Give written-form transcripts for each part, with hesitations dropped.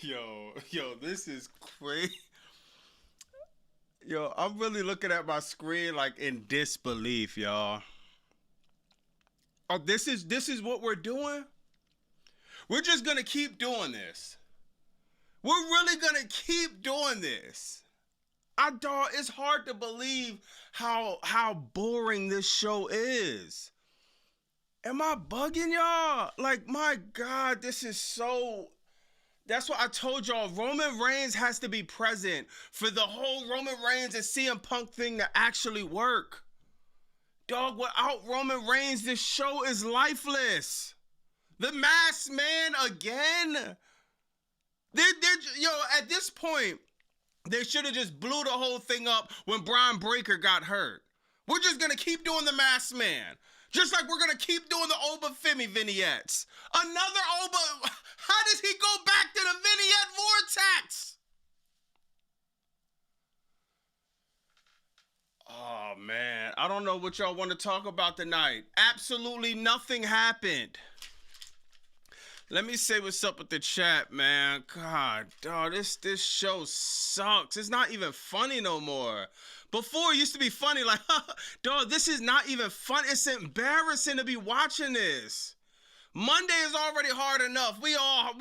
Yo, this is crazy. Yo, I'm really looking at my screen like in disbelief, y'all. Oh, this is what we're doing? We're just gonna keep doing this. We're really gonna keep doing this. Dog, it's hard to believe how boring this show is. Am I bugging y'all? Like, my God, this is so. That's what I told y'all. Roman Reigns has to be present for the whole Roman Reigns and CM Punk thing to actually work. Dog, without Roman Reigns, this show is lifeless. The Masked Man again? Yo, at this point, they should have just blew the whole thing up when Braun Breaker got hurt. We're just gonna keep doing the Masked Man. Just like we're gonna keep doing the Oba Femi vignettes. Another Oba. How does he go back to the vignette vortex? Oh man, I don't know what y'all want to talk about tonight. Absolutely nothing happened. Let me say what's up with the chat, man. God, dog, this show sucks. It's not even funny no more. Before it used to be funny, like, dog, this is not even fun. It's embarrassing to be watching this. Monday is already hard enough. We all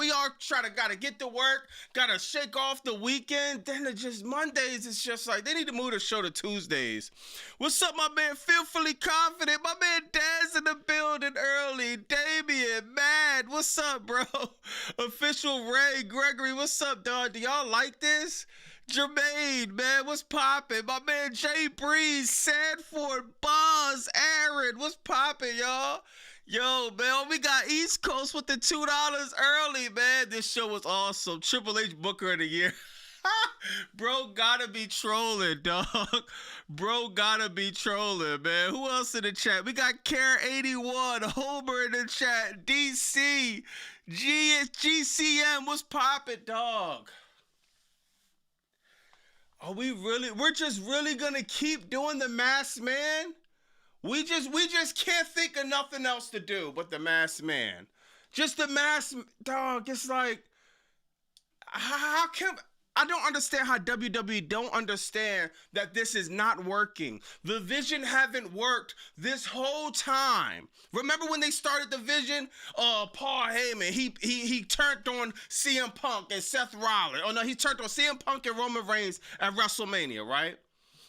gotta get to work, gotta shake off the weekend. Then it just Mondays, it's just like they need to move the show to Tuesdays. What's up, my man? Fearfully confident. My man Daz in the building early. Damien, Mad. What's up, bro? Official Ray Gregory. What's up, dog? Do y'all like this? Jermaine, man, what's poppin'? My man Jay Breeze, Sanford, Buzz, Aaron, what's poppin', y'all? Yo, man, we got East Coast with the $2 early, man. This show was awesome. Triple H Booker of the Year. Bro gotta be trolling, dog. Bro gotta be trolling, man. Who else in the chat? We got Care81, Homer in the chat, DC, GCM, what's poppin', dog? We're just really gonna keep doing the Masked Man? We just can't think of nothing else to do but the Masked Man. Just the Masked dog. It's like, how can I don't understand how WWE don't understand that this is not working. The Vision haven't worked this whole time. Remember when they started the Vision? Paul Heyman, he turned on CM Punk and Seth Rollins. Oh no, he turned on CM Punk and Roman Reigns at WrestleMania, right?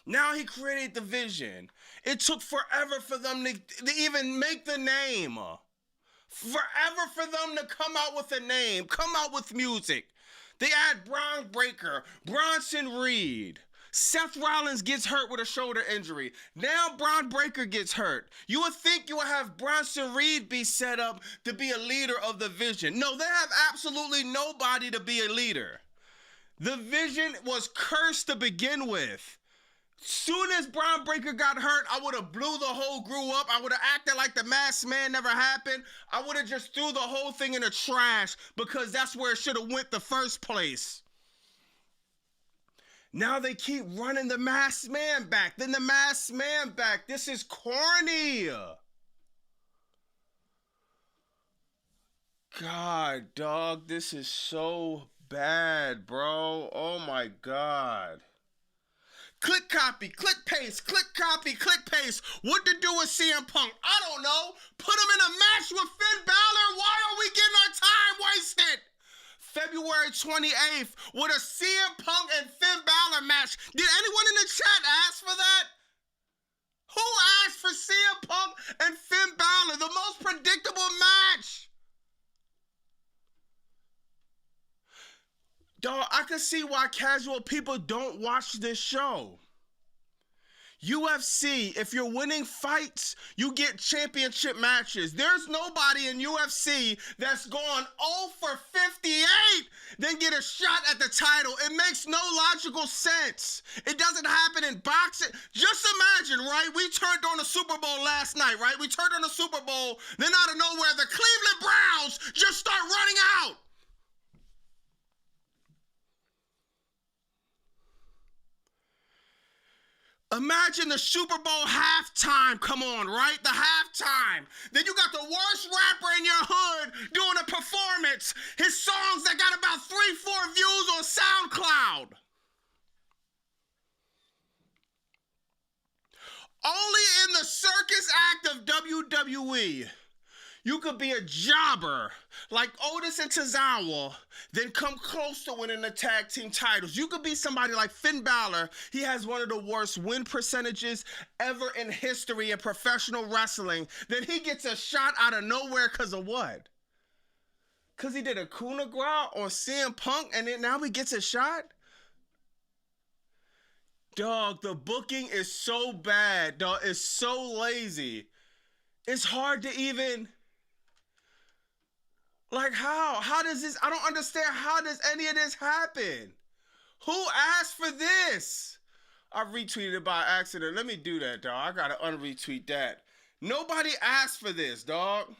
Now he created the Vision. It took forever for them to even make the name. Forever for them to come out with a name, come out with music. They add Braun Breaker, Bronson Reed. Seth Rollins gets hurt with a shoulder injury. Now Braun Breaker gets hurt. You would think you would have Bronson Reed be set up to be a leader of the Vision. No, they have absolutely nobody to be a leader. The Vision was cursed to begin with. Soon as Braun Breaker got hurt, I would have blew the whole crew up. I would have acted like the Masked Man never happened. I would have just threw the whole thing in the trash because that's where it should have went the first place. Now they keep running the Masked Man back, then the Masked Man back. This is corny. God, dog, this is so bad, bro. Oh my God. Click copy, click paste, click copy, click paste. What to do with CM Punk? I don't know. Put him in a match with Finn Balor. Why are we getting our time wasted? February 28th with a CM Punk and Finn Balor match. Did anyone in the chat ask for that? Who asked for CM Punk and Finn Balor? The most predictable match. Dog, I can see why casual people don't watch this show. UFC, if you're winning fights, you get championship matches. There's nobody in UFC that's gone 0 for 58, then get a shot at the title. It makes no logical sense. It doesn't happen in boxing. Just imagine, right? We turned on the Super Bowl last night, right? We turned on the Super Bowl, then out of nowhere, the Cleveland Browns just start running out. Imagine the Super Bowl halftime. Come on, right? The halftime. Then you got the worst rapper in your hood doing a performance. His songs that got about 3-4 views on SoundCloud. Only in the circus act of WWE, you could be a jobber like Otis and Tozawa, then come close to winning the tag team titles. You could be somebody like Finn Balor. He has one of the worst win percentages ever in history in professional wrestling. Then he gets a shot out of nowhere because of what? Because he did a coup de grace on CM Punk and then now he gets a shot? Dog, the booking is so bad, dog. It's so lazy. It's hard to even... Like, how? How does this... I don't understand. How does any of this happen? Who asked for this? I retweeted it by accident. Let me do that, dog. I gotta unretweet that. Nobody asked for this, dog.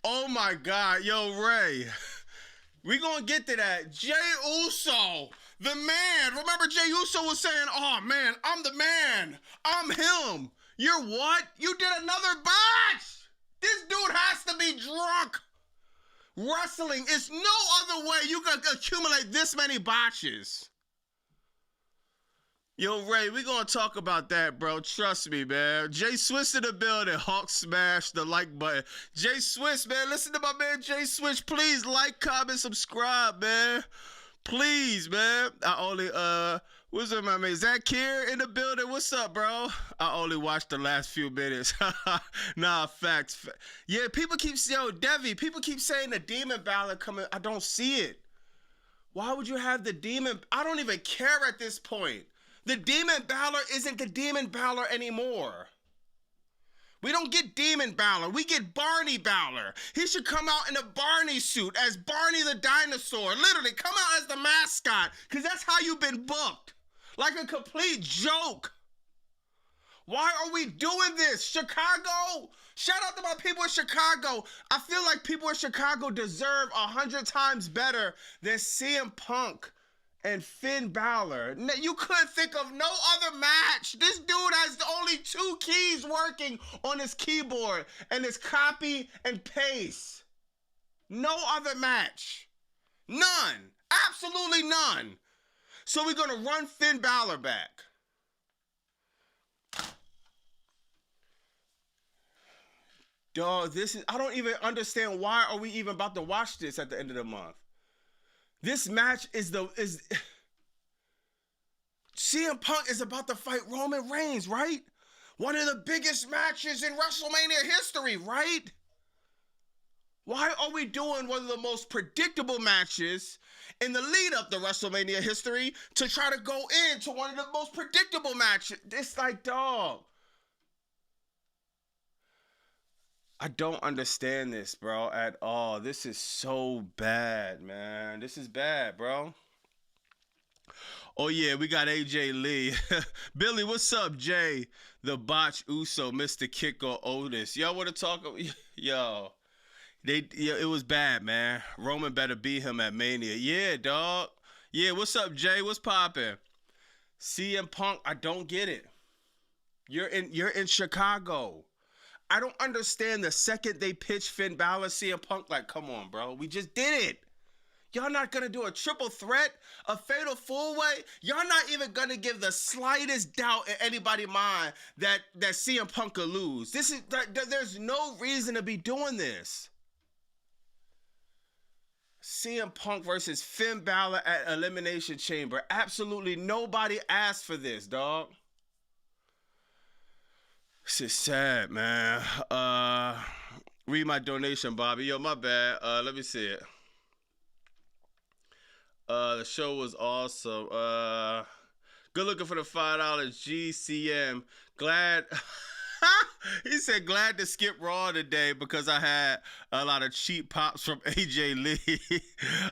Oh, my God. Yo, Ray... We gonna get to that. Jey Uso, the man. Remember Jey Uso was saying, oh man, I'm the man. I'm him. You're what? You did another botch. This dude has to be drunk. Wrestling is no other way you can accumulate this many botches. Yo, Ray, we gonna talk about that, bro. Trust me, man. Jay Swiss in the building. Hawk smash the like button. Jay Swiss, man. Listen to my man Jay Swiss. Please like, comment, subscribe, man. Please, man. I only, what's up, my man? Zach here in the building. What's up, bro? I only watched the last few minutes. Nah, facts. Yeah, people keep, yo, Devi, people keep saying the Demon Balor coming. I don't see it. Why would you have the Demon? I don't even care at this point. The Demon Balor isn't the Demon Balor anymore. We don't get Demon Balor. We get Barney Balor. He should come out in a Barney suit as Barney the dinosaur. Literally, come out as the mascot, because that's how you've been booked. Like a complete joke. Why are we doing this? Chicago? Shout out to my people in Chicago. I feel like people in Chicago deserve 100 times better than CM Punk and Finn Balor. You couldn't think of no other match. This dude has only 2 keys working on his keyboard, and it's copy and paste. No other match. None. Absolutely none. So we're going to run Finn Balor back. Dog, I don't even understand why are we even about to watch this at the end of the month. This match is CM Punk is about to fight Roman Reigns, right? One of the biggest matches in WrestleMania history, right? Why are we doing one of the most predictable matches in the lead up to WrestleMania history to try to go into one of the most predictable matches? It's like, dog. I don't understand this, bro, at all. This is so bad, man. This is bad, bro. Oh, yeah, we got AJ Lee. Billy, what's up, Jay? The Botch Uso, Mr. Kicker Otis. Y'all want to talk? Yo, it was bad, man. Roman better beat him at Mania. Yeah, dog. Yeah, what's up, Jay? What's poppin'? CM Punk, I don't get it. You're in Chicago. I don't understand the second they pitch Finn Balor, CM Punk, like, come on, bro. We just did it. Y'all not going to do a triple threat, a fatal four-way? Y'all not even going to give the slightest doubt in anybody's mind that CM Punk could lose. There's no reason to be doing this. CM Punk versus Finn Balor at Elimination Chamber. Absolutely nobody asked for this, dog. This is sad, man. Read my donation, Bobby. Yo, my bad. Let me see it. The show was awesome. Good looking for the $5 GCM. Glad. He said, glad to skip Raw today because I had a lot of cheap pops from AJ Lee.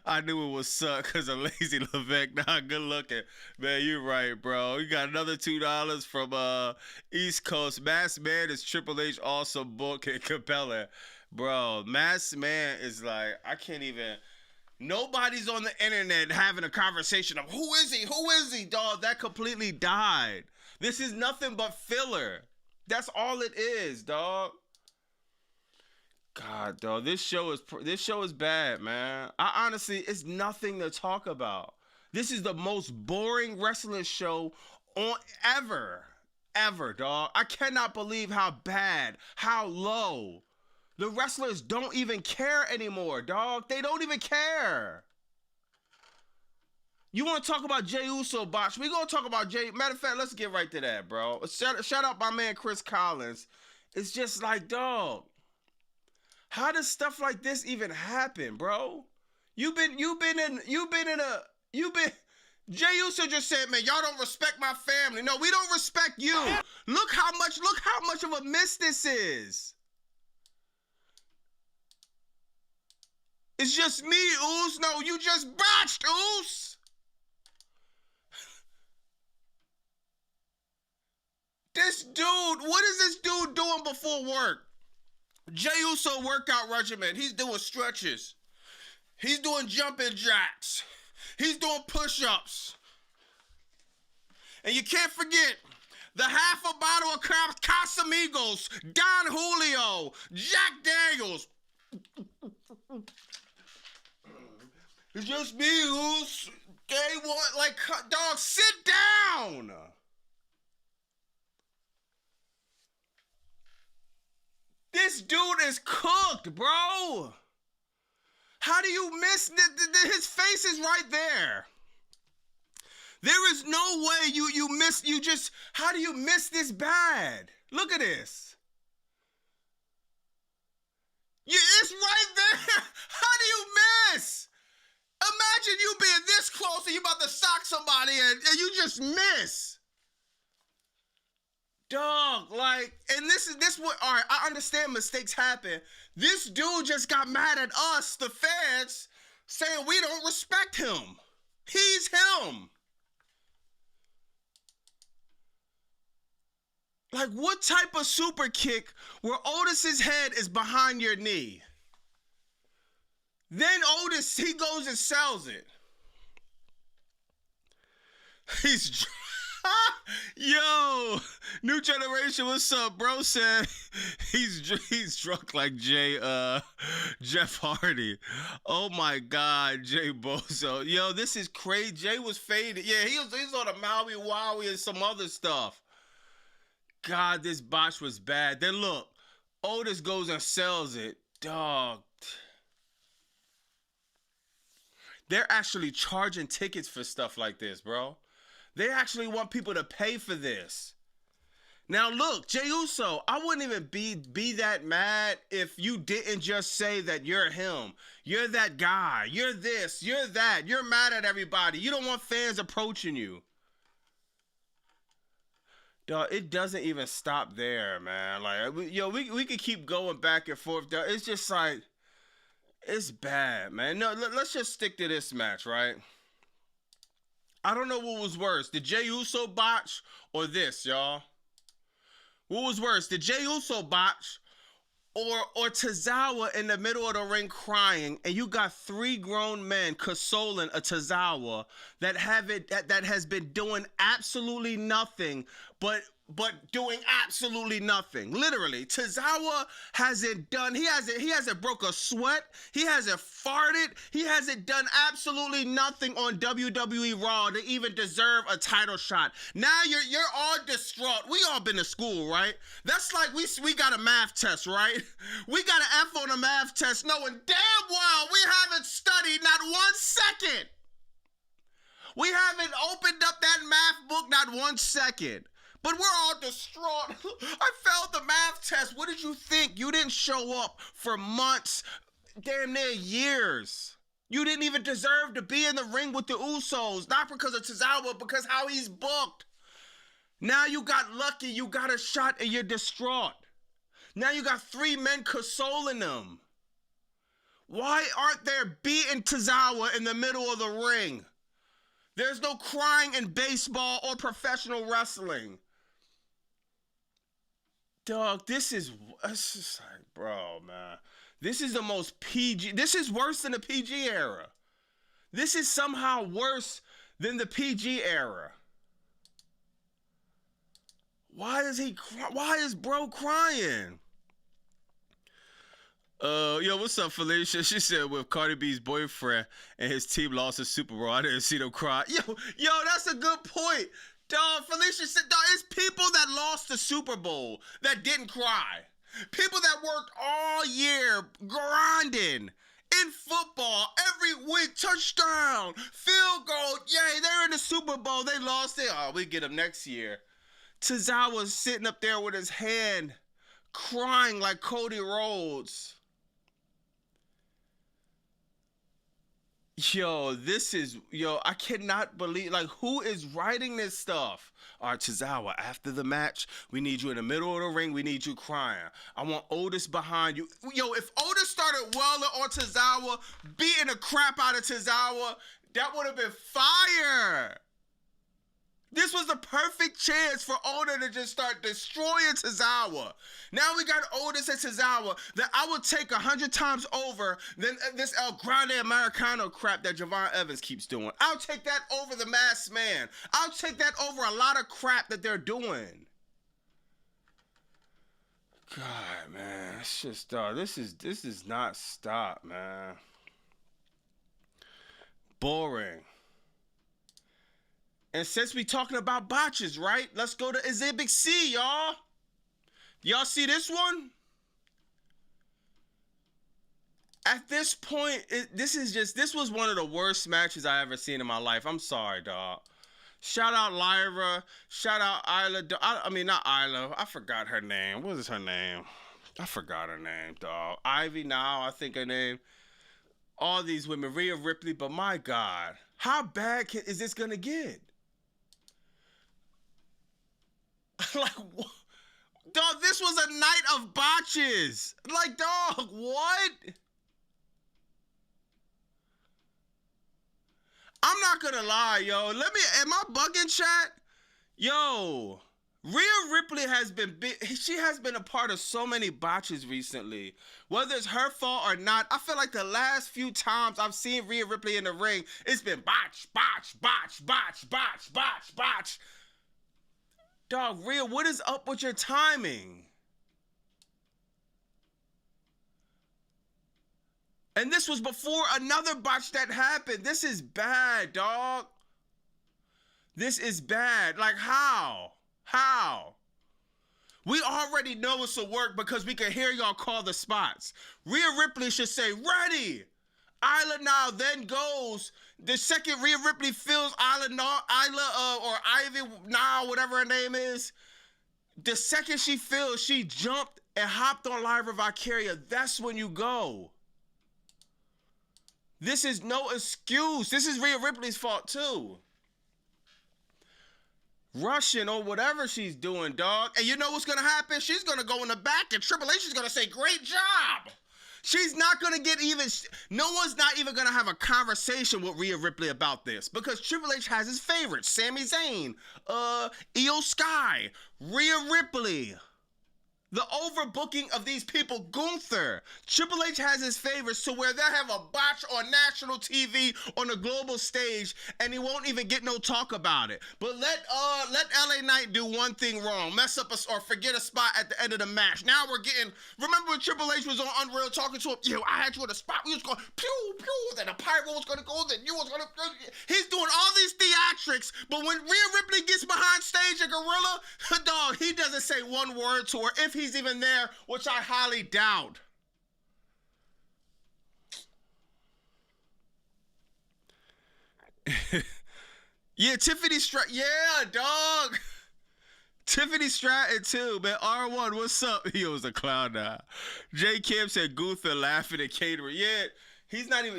I knew it would suck because of Lazy Levesque. Nah, good looking. Man, you're right, bro. You got another $2 from East Coast. Masked Man is Triple H awesome book and compelling. Bro, Masked Man is like, I can't even... Nobody's on the internet having a conversation of who is he? Who is he, dog? That completely died. This is nothing but filler. That's all it is, dog. God, dog, this show is bad, man. I honestly, it's nothing to talk about. This is the most boring wrestling show on ever, dog. I cannot believe how bad, how low. The wrestlers don't even care anymore, dog. They don't even care. You want to talk about Jey Uso botch? We gonna talk about Jey. Matter of fact, let's get right to that, bro. Shout out my man Chris Collins. It's just like, dog. How does stuff like this even happen, bro? You've been Jey Uso just said, man, y'all don't respect my family. No, we don't respect you. Look how much of a miss this is. It's just me, Oos. No, you just botched, Oos. This dude, what is this dude doing before work? Jey Uso workout regimen. He's doing stretches. He's doing jumping jacks. He's doing push-ups. And you can't forget the half a bottle of Casamigos, Don Julio, Jack Daniels. It's just me who's day one. Like, dog, sit down. This dude is cooked, bro. How do you miss his face is right there. There is no way how do you miss this bad? Look at this. It's right there. How do you miss? Imagine you being this close and you about to sock somebody and you just miss. Dog, like, and this what, all right, I understand mistakes happen. This dude just got mad at us, the fans, saying we don't respect him. He's him. Like, what type of super kick where Otis's head is behind your knee? Then Otis, he goes and sells it. He's... Yo, New Generation, what's up, bro? Said he's drunk like Jeff Hardy. Oh my God, Jay Bozo. Yo, this is crazy. Jay was faded. Yeah, he's on a Maui Wowie and some other stuff. God, this botch was bad. Then look, Otis goes and sells it. Dog. They're actually charging tickets for stuff like this, bro. They actually want people to pay for this. Now look, Jey Uso, I wouldn't even be that mad if you didn't just say that you're him. You're that guy. You're this. You're that. You're mad at everybody. You don't want fans approaching you. Dog, it doesn't even stop there, man. Like, we could keep going back and forth. Dog. It's just like, it's bad, man. No, let's just stick to this match, right? I don't know what was worse, the Jey Uso botch or this, y'all. What was worse, the Jey Uso botch or Tozawa in the middle of the ring crying, and you got three grown men consoling a Tozawa that has been doing absolutely nothing but doing absolutely nothing. Literally, Tozawa hasn't broke a sweat. He hasn't farted. He hasn't done absolutely nothing on WWE Raw to even deserve a title shot. Now you're all distraught. We all been to school, right? That's like we got a math test, right? We got an F on a math test knowing damn well we haven't studied not 1 second. We haven't opened up that math book not 1 second. But we're all distraught. I failed the math test. What did you think? You didn't show up for months, damn near years. You didn't even deserve to be in the ring with the Usos. Not because of Tozawa, because how he's booked. Now you got lucky. You got a shot and you're distraught. Now you got three men consoling them. Why aren't there beating Tozawa in the middle of the ring? There's no crying in baseball or professional wrestling. Dog, this is like, bro, man. This is the most PG. This is worse than the PG era. This is somehow worse than the PG era. Why is he? Why is bro crying? Yo, what's up, Felicia? She said with Cardi B's boyfriend and his team lost the Super Bowl, I didn't see them cry. Yo, that's a good point. Dog, Felicia said, dog, it's people that lost the Super Bowl that didn't cry. People that worked all year grinding in football every week, touchdown, field goal. Yay, they're in the Super Bowl. They lost it. Oh, we get them next year. Tozawa's sitting up there with his hand crying like Cody Rhodes. I cannot believe, like, who is writing this stuff? All right, Tozawa, after the match, we need you in the middle of the ring. We need you crying. I want Otis behind you. Yo, if Otis started welling on Tozawa, beating the crap out of Tozawa, that would have been fire. This was the perfect chance for Oda to just start destroying Tozawa. Now we got Otis and Tozawa that I would take 100 times over than this El Grande Americano crap that Javon Evans keeps doing. I'll take that over the Masked Man. I'll take that over a lot of crap that they're doing. God, man, it's just this is not stop, man. Boring. And since we talking about botches, right? Let's go to Exhibit C, y'all. Y'all see this one? At this point, this was one of the worst matches I ever seen in my life. I'm sorry, dog. Shout out Lyra. Shout out Isla. I mean, not Isla. I forgot her name. What is her name? I forgot her name, dog. Ivy now, I think her name. All these women. Rhea Ripley. But my God. How bad is this going to get? Like, dog, this was a night of botches. Like, dog, what? I'm not gonna lie, yo. Am I bugging, chat? Yo, Rhea Ripley she has been a part of so many botches recently. Whether it's her fault or not, I feel like the last few times I've seen Rhea Ripley in the ring, it's been botch, botch, botch, botch, botch, botch, botch. Dog, Rhea, what is up with your timing? And this was before another botch that happened. This is bad, dog. This is bad. Like, how? How? We already know it's a work because we can hear y'all call the spots. Rhea Ripley should say, ready. Isla now then goes. The second Rhea Ripley feels Isla or Ivy now, whatever her name is, the second she feels, she jumped and hopped on Lyra Valkyria. That's when you go. This is no excuse. This is Rhea Ripley's fault too. Rushing or whatever she's doing, dog. And you know what's gonna happen? She's gonna go in the back and Triple H is gonna say, great job. She's not going to get no one's not even going to have a conversation with Rhea Ripley about this because Triple H has his favorites. Sami Zayn, Io Sky, Rhea Ripley. The overbooking of these people, Gunther. Triple H has his favorites to where they'll have a botch on national TV on the global stage and he won't even get no talk about it. But let LA Knight do one thing wrong, mess up or forget a spot at the end of the match. Now we're getting, remember when Triple H was on Unreal talking to him, yo, I had you on the spot, we was going, pew, pew, then the pyro was going to go, then you was going to, he's doing all these theatrics, but when Rhea Ripley gets behind stage at Gorilla, dog, he doesn't say one word to her, if he's even there, which I highly doubt. Yeah, Tiffany Stratton. Yeah, dog. Tiffany Stratton too, man. R1, what's up? He was a clown now. J Kim said Gunther laughing at catering. Yeah,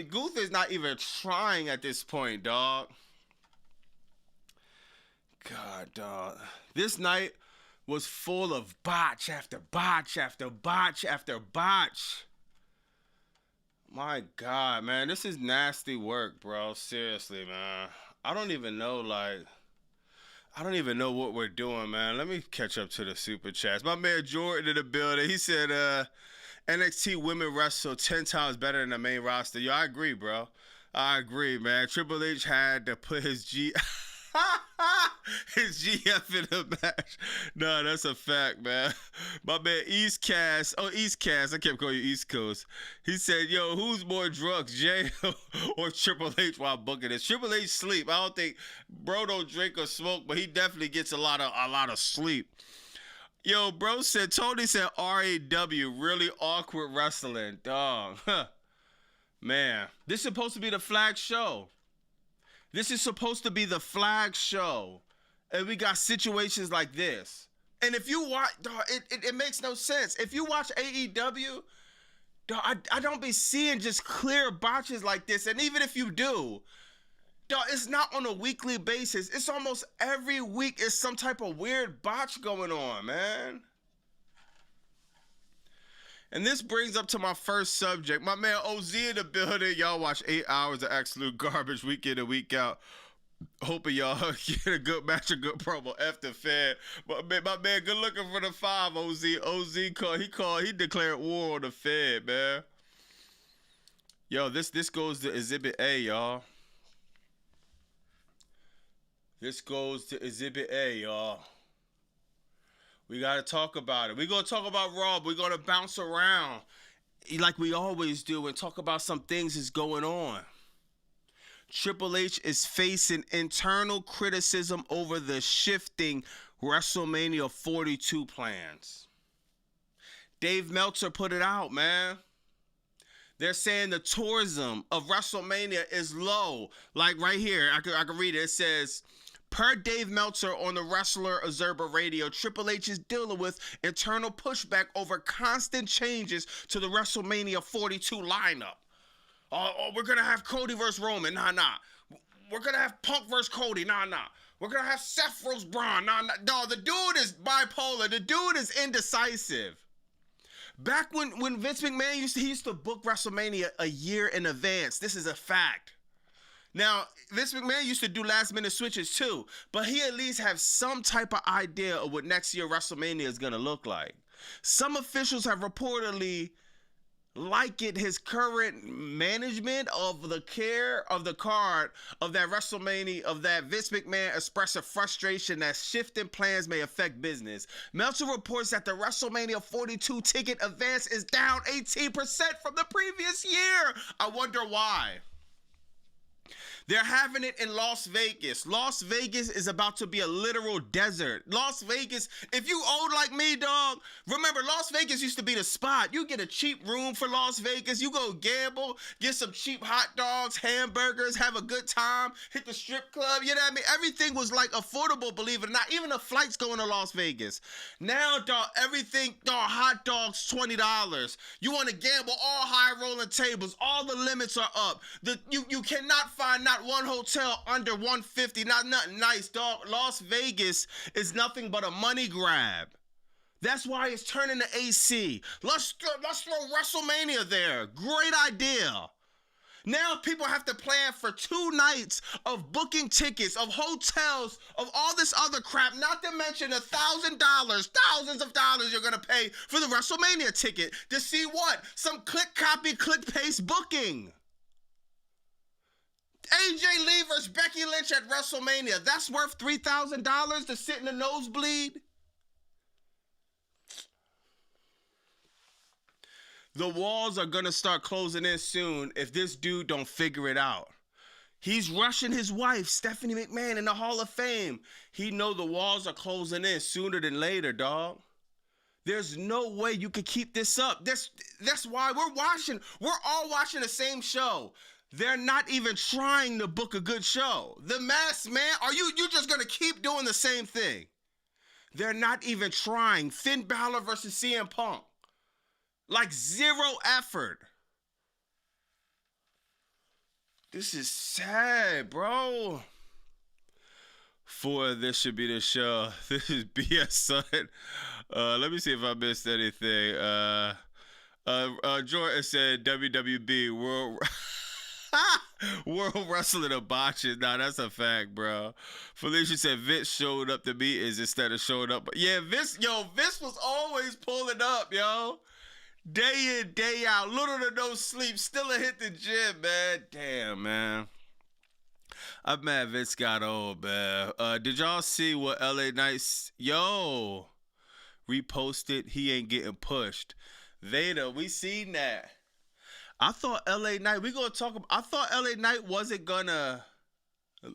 Gunther's not even trying at this point, dog. God, dog. This night was full of botch after botch after botch after botch. My God, man, this is nasty work, bro. Seriously, man. I don't even know what we're doing, man. Let me catch up to the super chats. My man Jordan in the building. He said, NXT women wrestle 10 times better than the main roster. Yo, I agree, bro. I agree, man. Triple H had to put his his GF in the match. No, that's a fact, man. My man East Cast. Oh, East Cast. I kept calling you East Coast. He said, "Yo, who's more drunk, Jay or Triple H while booking this? Triple H sleep. I don't think bro don't drink or smoke, but he definitely gets a lot of sleep." Yo, bro said Tony said RAW really awkward wrestling, dog. Man, this is supposed to be the flag show. This is supposed to be the flag show. And we got situations like this. And if you watch, dog, it makes no sense. If you watch AEW, dog, I don't be seeing just clear botches like this. And even if you do, dog, it's not on a weekly basis. It's almost every week is some type of weird botch going on, man. And this brings up to my first subject. My man OZ in the building. Y'all watch 8 hours of absolute garbage week in and week out. Hoping y'all get a good match, a good promo. F the Fed. But my man, good looking for the 5, OZ. OZ he declared war on the Fed, man. Yo, this goes to Exhibit A, y'all. This goes to Exhibit A, y'all. We got to talk about it. We're going to talk about Raw. We're going to bounce around like we always do and talk about some things that's going on. Triple H is facing internal criticism over the shifting WrestleMania 42 plans. Dave Meltzer put it out, man. They're saying the tourism of WrestleMania is low. Like right here, I can read it. It says, per Dave Meltzer on the Wrestler Observer Radio, Triple H is dealing with internal pushback over constant changes to the WrestleMania 42 lineup. We're going to have Cody versus Roman. Nah. We're going to have Punk versus Cody. Nah. We're going to have Seth versus Braun. Nah. Dog, the dude is bipolar. The dude is indecisive. Back when Vince McMahon used to book WrestleMania a year in advance. This is a fact. Now, Vince McMahon used to do last-minute switches too, but he at least has some type of idea of what next year WrestleMania is going to look like. Some officials have reportedly likened his current management of the care of the card of that WrestleMania, of that Vince McMahon expressing frustration that shifting plans may affect business. Meltzer reports that the WrestleMania 42 ticket advance is down 18% from the previous year. I wonder why. They're having it in Las Vegas. Las Vegas is about to be a literal desert. Las Vegas, if you old like me, dog, remember Las Vegas used to be the spot. You get a cheap room for Las Vegas. You go gamble, get some cheap hot dogs, hamburgers, have a good time, hit the strip club. You know what I mean? Everything was like affordable, believe it or not. Even the flights going to Las Vegas. Now, dog, everything, dog, hot dogs, $20. You want to gamble, all high rolling tables. All the limits are up. You cannot find not one hotel under $150. Nothing nice, dog. Las Vegas is nothing but a money grab. That's why it's turning to AC. Let's throw WrestleMania there. Great idea. Now people have to plan for 2 nights of booking tickets, of hotels, of all this other crap, not to mention $1,000, thousands of dollars you're going to pay for the WrestleMania ticket to see what? Some click, copy, click, paste booking. AJ Lee versus Becky Lynch at WrestleMania. That's worth $3,000 to sit in the nosebleed? The walls are going to start closing in soon if this dude don't figure it out. He's rushing his wife, Stephanie McMahon, in the Hall of Fame. He know the walls are closing in sooner than later, dog. There's no way you could keep this up. That's why we're all watching the same show. They're not even trying to book a good show. The Masked Man, are you just going to keep doing the same thing? They're not even trying. Finn Balor versus CM Punk. Like zero effort. This is sad, bro. This should be the show. This is BS, son. Let me see if I missed anything. Jordan said WWB World World Wrestling of Botches. Nah, that's a fact, bro. Felicia said Vince showed up to meetings instead of showing up. Yeah, Vince was always pulling up, yo. Day in, day out, little to no sleep, still a hit the gym, man. Damn, man. I'm mad Vince got old, man. Did y'all see what LA Knights, reposted? He ain't getting pushed. Veda, we seen that. I thought LA Knight, I thought LA Knight wasn't gonna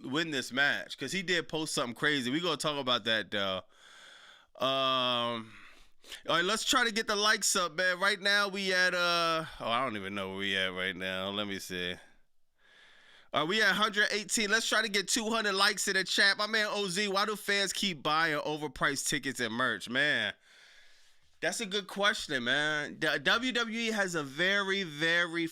win this match because he did post something crazy. We gonna talk about that though. All right, let's try to get the likes up, man. Right now we at I don't even know where we at right now. Let me see. We at 118. Let's try to get 200 likes in the chat. My man OZ, why do fans keep buying overpriced tickets and merch, man? That's a good question, man. WWE has a very, very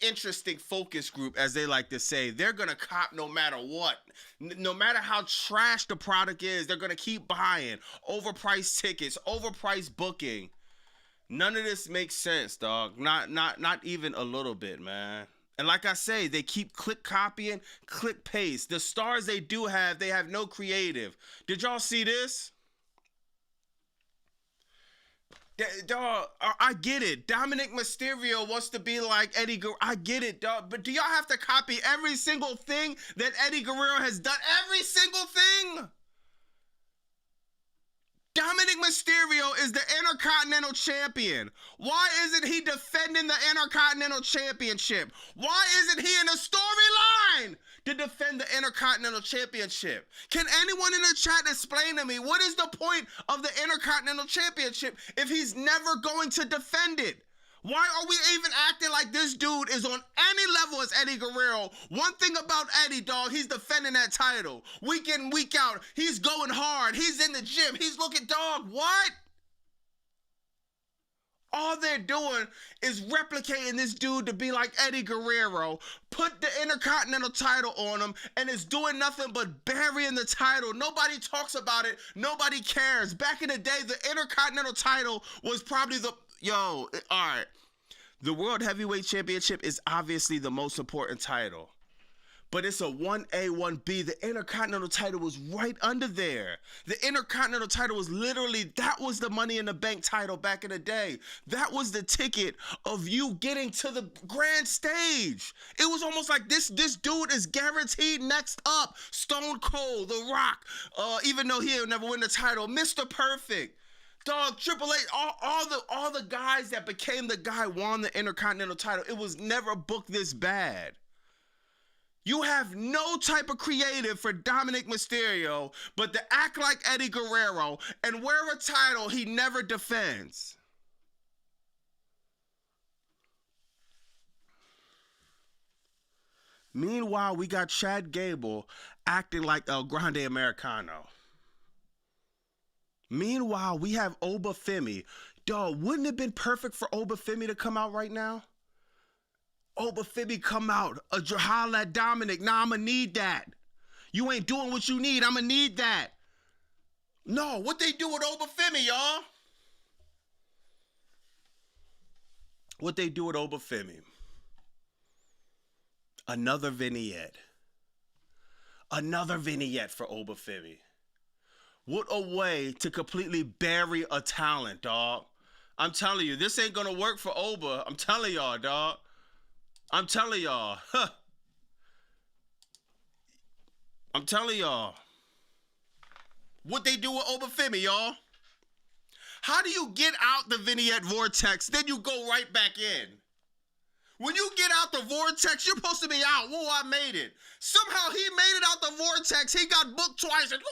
interesting focus group, as they like to say. They're going to cop no matter what. No matter how trash the product is, they're going to keep buying overpriced tickets, overpriced booking. None of this makes sense, dog. Not even a little bit, man. And like I say, they keep click copying, click paste. The stars they do have, they have no creative. Did y'all see this? Dog, I get it. Dominic Mysterio wants to be like Eddie Guerrero. I get it, dog. But do y'all have to copy every single thing that Eddie Guerrero has done? Every single thing? Dominic Mysterio is the Intercontinental Champion. Why isn't he defending the Intercontinental Championship? Why isn't he in a storyline to defend the Intercontinental Championship? Can anyone in the chat explain to me what is the point of the Intercontinental Championship if he's never going to defend it? Why are we even acting like this dude is on any level as Eddie Guerrero? One thing about Eddie, dog, he's defending that title. Week in, week out, he's going hard. He's in the gym. He's looking, dog, what? All they're doing is replicating this dude to be like Eddie Guerrero, put the Intercontinental title on him, and is doing nothing but burying the title. Nobody talks about it. Nobody cares. Back in the day, the Intercontinental title was probably all right. The World Heavyweight Championship is obviously the most important title. But it's a 1A, 1B. The Intercontinental title was right under there. The Intercontinental title was literally, that was the Money in the Bank title back in the day. That was the ticket of you getting to the grand stage. It was almost like this dude is guaranteed next up. Stone Cold, The Rock, even though he'll never win the title. Mr. Perfect. Dog, Triple H, all the guys that became the guy won the Intercontinental title. It was never booked this bad. You have no type of creative for Dominic Mysterio but to act like Eddie Guerrero and wear a title he never defends. Meanwhile, we got Chad Gable acting like El Grande Americano. Meanwhile, we have Oba Femi. Dog, wouldn't it have been perfect for Oba Femi to come out right now? Oba Femi come out, holla at Dominic. Nah, I'ma need that. You ain't doing what you need, I'ma need that. No, what they do with Oba Femi, y'all? What they do with Oba Femi? Another vignette. Another vignette for Oba Femi. What a way to completely bury a talent, dog. I'm telling you, this ain't gonna work for Oba. I'm telling y'all, dog. I'm telling y'all. Huh. I'm telling y'all. What they do with Oba Femi, y'all? How do you get out the vignette vortex, then you go right back in? When you get out the vortex, you're supposed to be out. Whoa, I made it. Somehow he made it out the vortex. He got booked twice and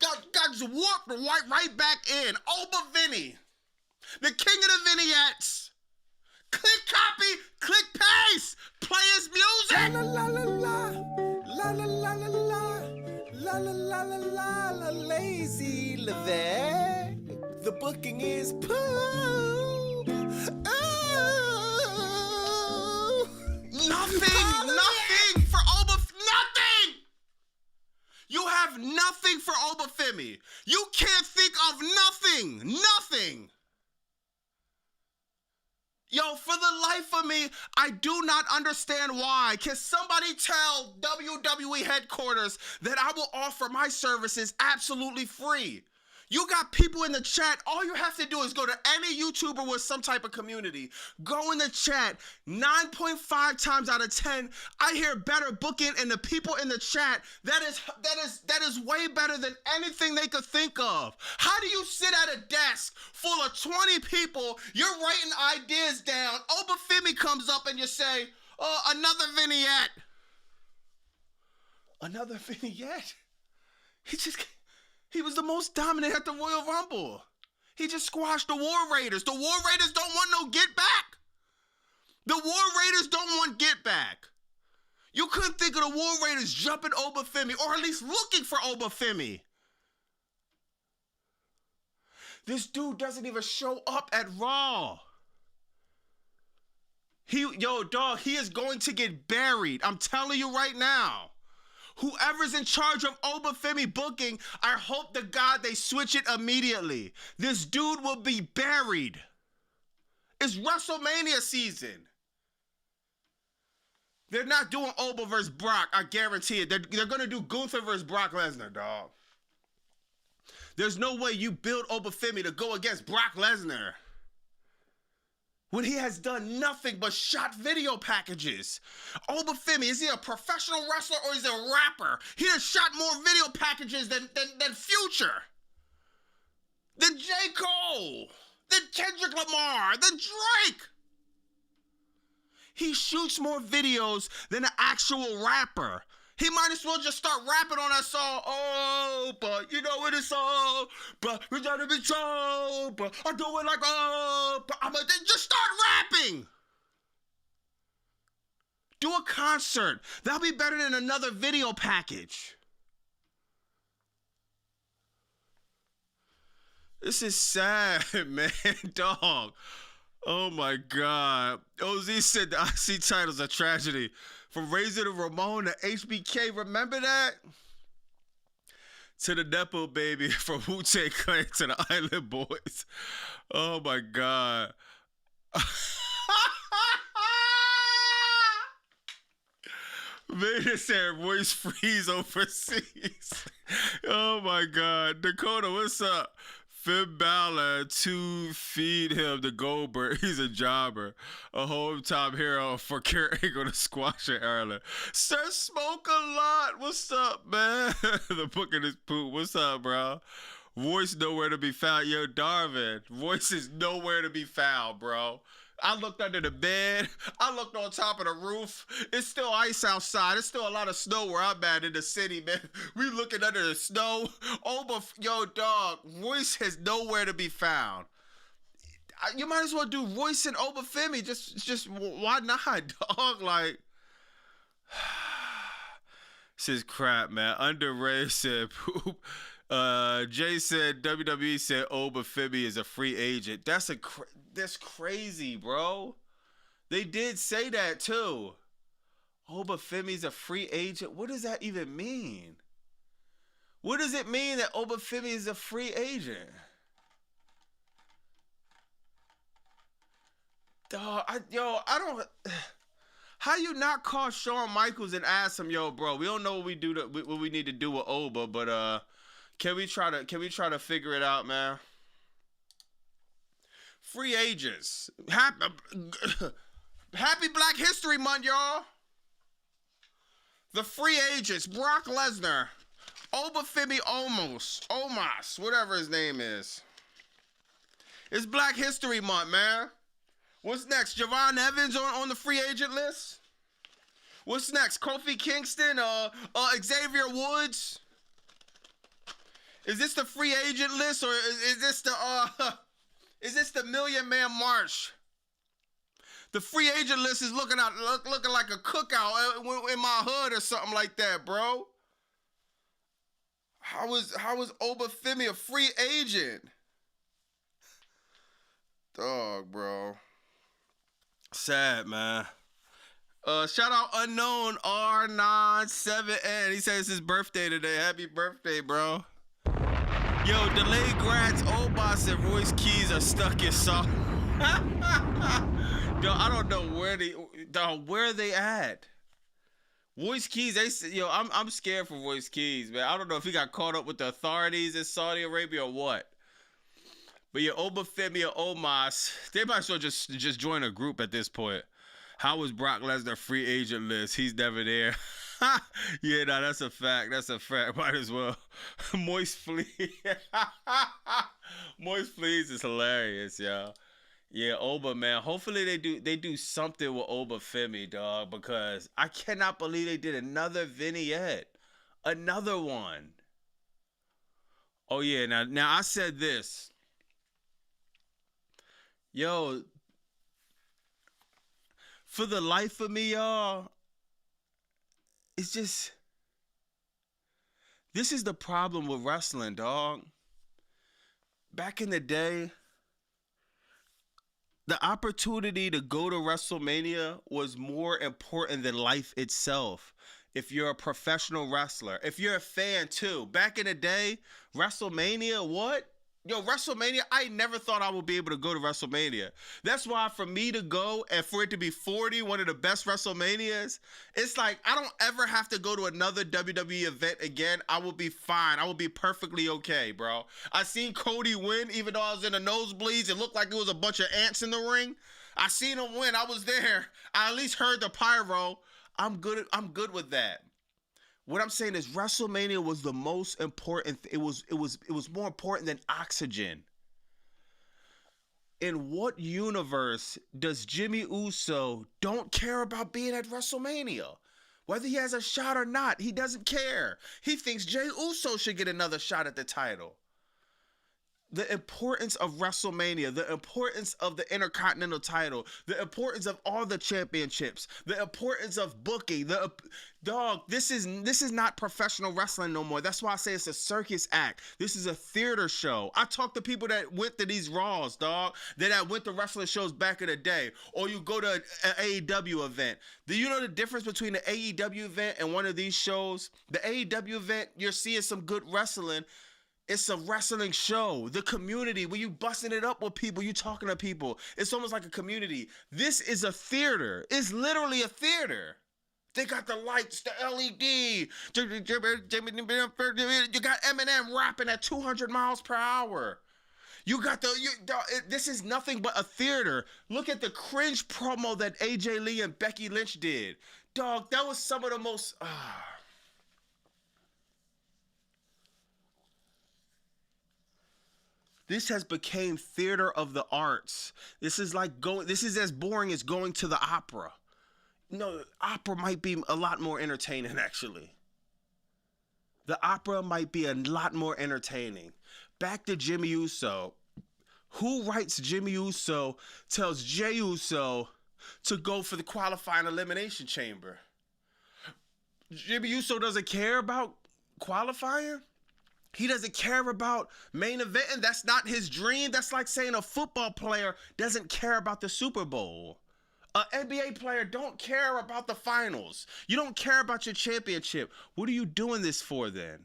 got warped right back in. Oba Vinny, the king of the vignettes. Click copy, click paste, play his music. La la la la la la la la la la la la la la lazy Levesque. The booking is poo. Nothing for Oba. Nothing. You have nothing for Oba Femi. You can't think of nothing. Yo, for the life of me, I do not understand why. Can somebody tell WWE headquarters that I will offer my services absolutely free? You got people in the chat. All you have to do is go to any YouTuber with some type of community. Go in the chat. 9.5 times out of 10, I hear better booking, and the people in the chat, that is way better than anything they could think of. How do you sit at a desk full of 20 people, you're writing ideas down, Obafemi comes up and you say, oh, another vignette. Another vignette? He was the most dominant at the Royal Rumble. He just squashed the War Raiders. The War Raiders don't want no get back. The War Raiders don't want get back. You couldn't think of the War Raiders jumping Obafemi, or at least looking for Obafemi. This dude doesn't even show up at Raw. He is going to get buried. I'm telling you right now. Whoever's in charge of Obafemi booking, I hope to God they switch it immediately. This dude will be buried. It's WrestleMania season. They're not doing Oba versus Brock, I guarantee it. They're going to do Gunther versus Brock Lesnar, dog. There's no way you build Obafemi to go against Brock Lesnar when he has done nothing but shot video packages. Obafemi, is he a professional wrestler or is he a rapper? He has shot more video packages than Future, than J. Cole, than Kendrick Lamar, than Drake. He shoots more videos than an actual rapper. He might as well just start rapping on that song. Oh, but you know what it's all. But we gotta be told. But I do it like, oh, but I'm just start rapping. Do a concert. That'll be better than another video package. This is sad, man, dog. Oh my God. OZ said the IC title's a tragedy. From Razor to Ramon to HBK, remember that? To the Nepo baby, from Wu-Tang Clan to the Island Boys. Oh my God. Vader said voice freeze overseas. Oh my God. Dakota, what's up? Finn Balor to feed him the Goldberg. He's a jobber. A hometown hero for Kurt Angle to squash in Ireland. Sir Smoke a lot. What's up, man? The book of this poop. What's up, bro? Voice nowhere to be found. Yo, Darvin. Voice is nowhere to be found, bro. I looked under the bed. I looked on top of the roof. It's still ice outside. It's still a lot of snow where I'm at in the city, man. We looking under the snow. Yo, dog, Royce is nowhere to be found. You might as well do Royce and Obafemi. Just why not, dog? Like, this is crap, man. Underrated said poop. Jay said WWE said Obafemi is a free agent. That's crazy, bro. They did say that too. Obafemi's a free agent. What does that even mean? What does it mean that Obafemi is a free agent? Dog, I don't. How you not call Shawn Michaels and ask him, yo, bro? We don't know what we need to do with Oba, but can we try to figure it out, man? Free agents. Happy Black History Month, y'all. The free agents. Brock Lesnar. Obafemi Omos. Whatever his name is. It's Black History Month, man. What's next? Javon Evans on the free agent list? What's next? Kofi Kingston? Xavier Woods? Is this the free agent list, or is this the Million Man March? The free agent list is looking like a cookout in my hood or something like that, bro. How is Obafemi a free agent? Dog, bro. Sad, man. Shout out Unknown R97N. He says it's his birthday today. Happy birthday, bro. Yo, delayed grads, Obas and Royce Keys are stuck in song. Yo, I don't know where they at. Royce Keys, I'm scared for Royce Keys, man. I don't know if he got caught up with the authorities in Saudi Arabia or what. But yeah, Obafemi or Omos, they might as well just join a group at this point. How was Brock Lesnar free agent list? He's never there. Yeah, no, that's a fact. That's a fact. Might as well. Moist Fleas. Moist Fleas is hilarious, y'all. Yeah, Oba, man. Hopefully they do something with Obafemi, dog, because I cannot believe they did another vignette. Another one. Oh yeah, now I said this. Yo, for the life of me, y'all, it's just this is the problem with wrestling, dog. Back in the day, the opportunity to go to WrestleMania was more important than life itself. If you're a professional wrestler, if you're a fan too. Back in the day, WrestleMania, what? Yo, WrestleMania, I never thought I would be able to go to WrestleMania. That's why for me to go and for it to be 40, one of the best WrestleManias, it's like I don't ever have to go to another WWE event again. I will be fine. I will be perfectly okay, bro. I seen Cody win, even though I was in the nosebleeds. It looked like it was a bunch of ants in the ring. I seen him win. I was there. I at least heard the pyro. I'm good with that. What I'm saying is WrestleMania was the most important. It was more important than oxygen. In what universe does Jimmy Uso don't care about being at WrestleMania? Whether he has a shot or not, he doesn't care. He thinks Jey Uso should get another shot at the title. The importance of WrestleMania, the importance of the Intercontinental title, the importance of all the championships, the importance of booking, this is not professional wrestling no more. That's why I say it's a circus act. This is a theater show. I talk to people that went to these Raws, dog, that went to wrestling shows back in the day, or you go to an AEW event. Do you know the difference between the AEW event and one of these shows? The AEW event, you're seeing some good wrestling. It's a wrestling show. The community, when you busting it up with people, you talking to people. It's almost like a community. This is a theater. It's literally a theater. They got the lights, the LED. You got Eminem rapping at 200 miles per hour. You got this is nothing but a theater. Look at the cringe promo that AJ Lee and Becky Lynch did. Dog, that was some of the most... This has become theater of the arts. This is as boring as going to the opera. No, opera might be a lot more entertaining, actually. The opera might be a lot more entertaining. Back to Jimmy Uso. Who writes Jimmy Uso tells Jey Uso to go for the qualifying elimination chamber? Jimmy Uso doesn't care about qualifying? He doesn't care about main event, and that's not his dream. That's like saying a football player doesn't care about the Super Bowl. An NBA player don't care about the finals. You don't care about your championship. What are you doing this for then?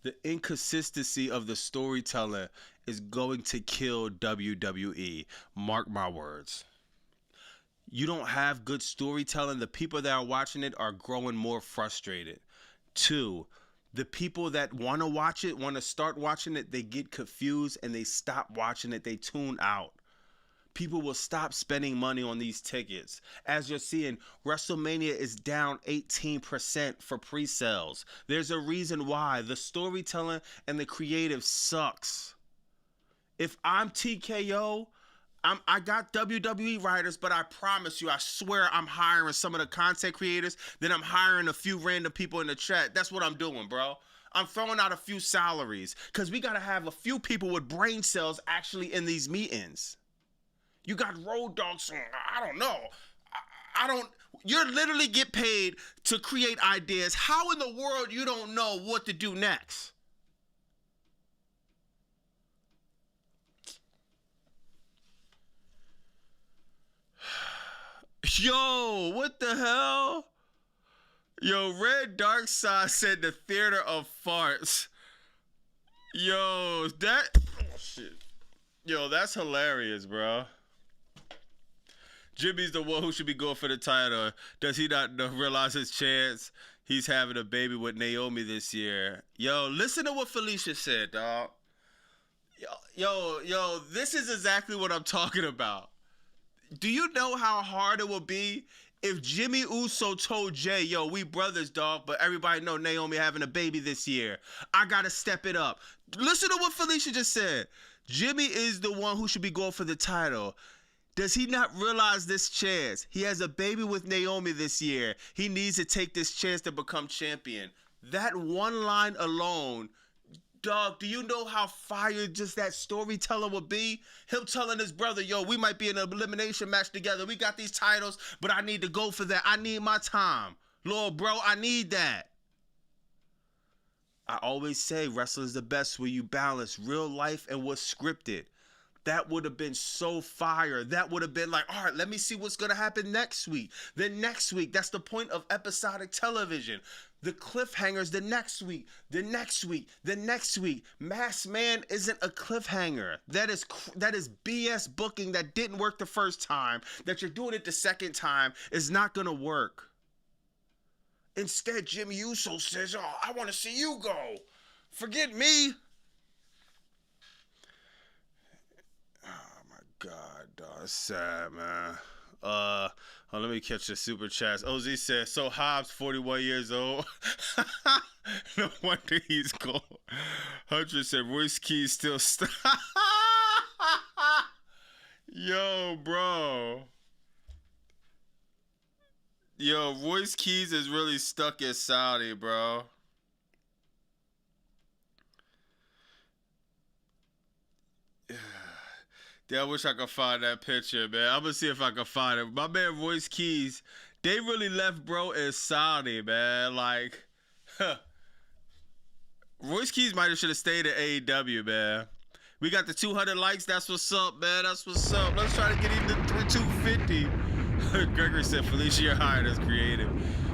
The inconsistency of the storytelling is going to kill WWE. Mark my words. You don't have good storytelling. The people that are watching it are growing more frustrated. 2, the people that want to watch it, want to start watching it, they get confused and they stop watching it. They tune out. People will stop spending money on these tickets. As you're seeing, WrestleMania is down 18% for pre-sales. There's a reason why. The storytelling and the creative sucks. If I'm TKO, I got WWE writers, but I promise you, I swear I'm hiring some of the content creators, then I'm hiring a few random people in the chat. That's what I'm doing, bro. I'm throwing out a few salaries because we got to have a few people with brain cells actually in these meetings. You got Road Dogs, I don't know. You literally get paid to create ideas. How in the world you don't know what to do next? Yo, what the hell? Yo, Red Dark Side said the theater of farts. Yo, oh shit. Yo, that's hilarious, bro. Jimmy's the one who should be going for the title. Does he not realize his chance? He's having a baby with Naomi this year. Yo, listen to what Felicia said, dog. Yo, this is exactly what I'm talking about. Do you know how hard it would be if Jimmy Uso told Jay, yo, we brothers, dog, but everybody know Naomi having a baby this year. I gotta step it up. Listen to what Felicia just said. Jimmy is the one who should be going for the title. Does he not realize this chance? He has a baby with Naomi this year. He needs to take this chance to become champion. That one line alone, dog, do you know how fire just that storyteller would be? Him telling his brother, yo, we might be in an elimination match together. We got these titles, but I need to go for that. I need my time. Lord, bro, I need that. I always say wrestling's the best where you balance real life and what's scripted. That would have been so fire. That would have been like, all right, let me see what's going to happen next week. Then next week, that's the point of episodic television. The cliffhangers the next week, the next week, the next week. Masked Man isn't a cliffhanger. That is BS booking that didn't work the first time. That you're doing it the second time is not going to work. Instead, Jimmy Uso says, oh, I want to see you go. Forget me. God, dog, it's sad, man. Let me catch the super chats. OZ said, so Hobbs, 41 years old. No wonder he's cold. Hunter said, Royce Keys still Yo, bro. Yo, Royce Keys is really stuck in Saudi, bro. Yeah, I wish I could find that picture, man. I'm gonna see if I can find it. My man Royce Keys, they really left bro in Saudi, man. Like, Royce Keys might have should have stayed at AEW, man. We got the 200 likes. That's what's up, man. That's what's up. Let's try to get him to 250. Gregory said, Felicia, you're hired as creative.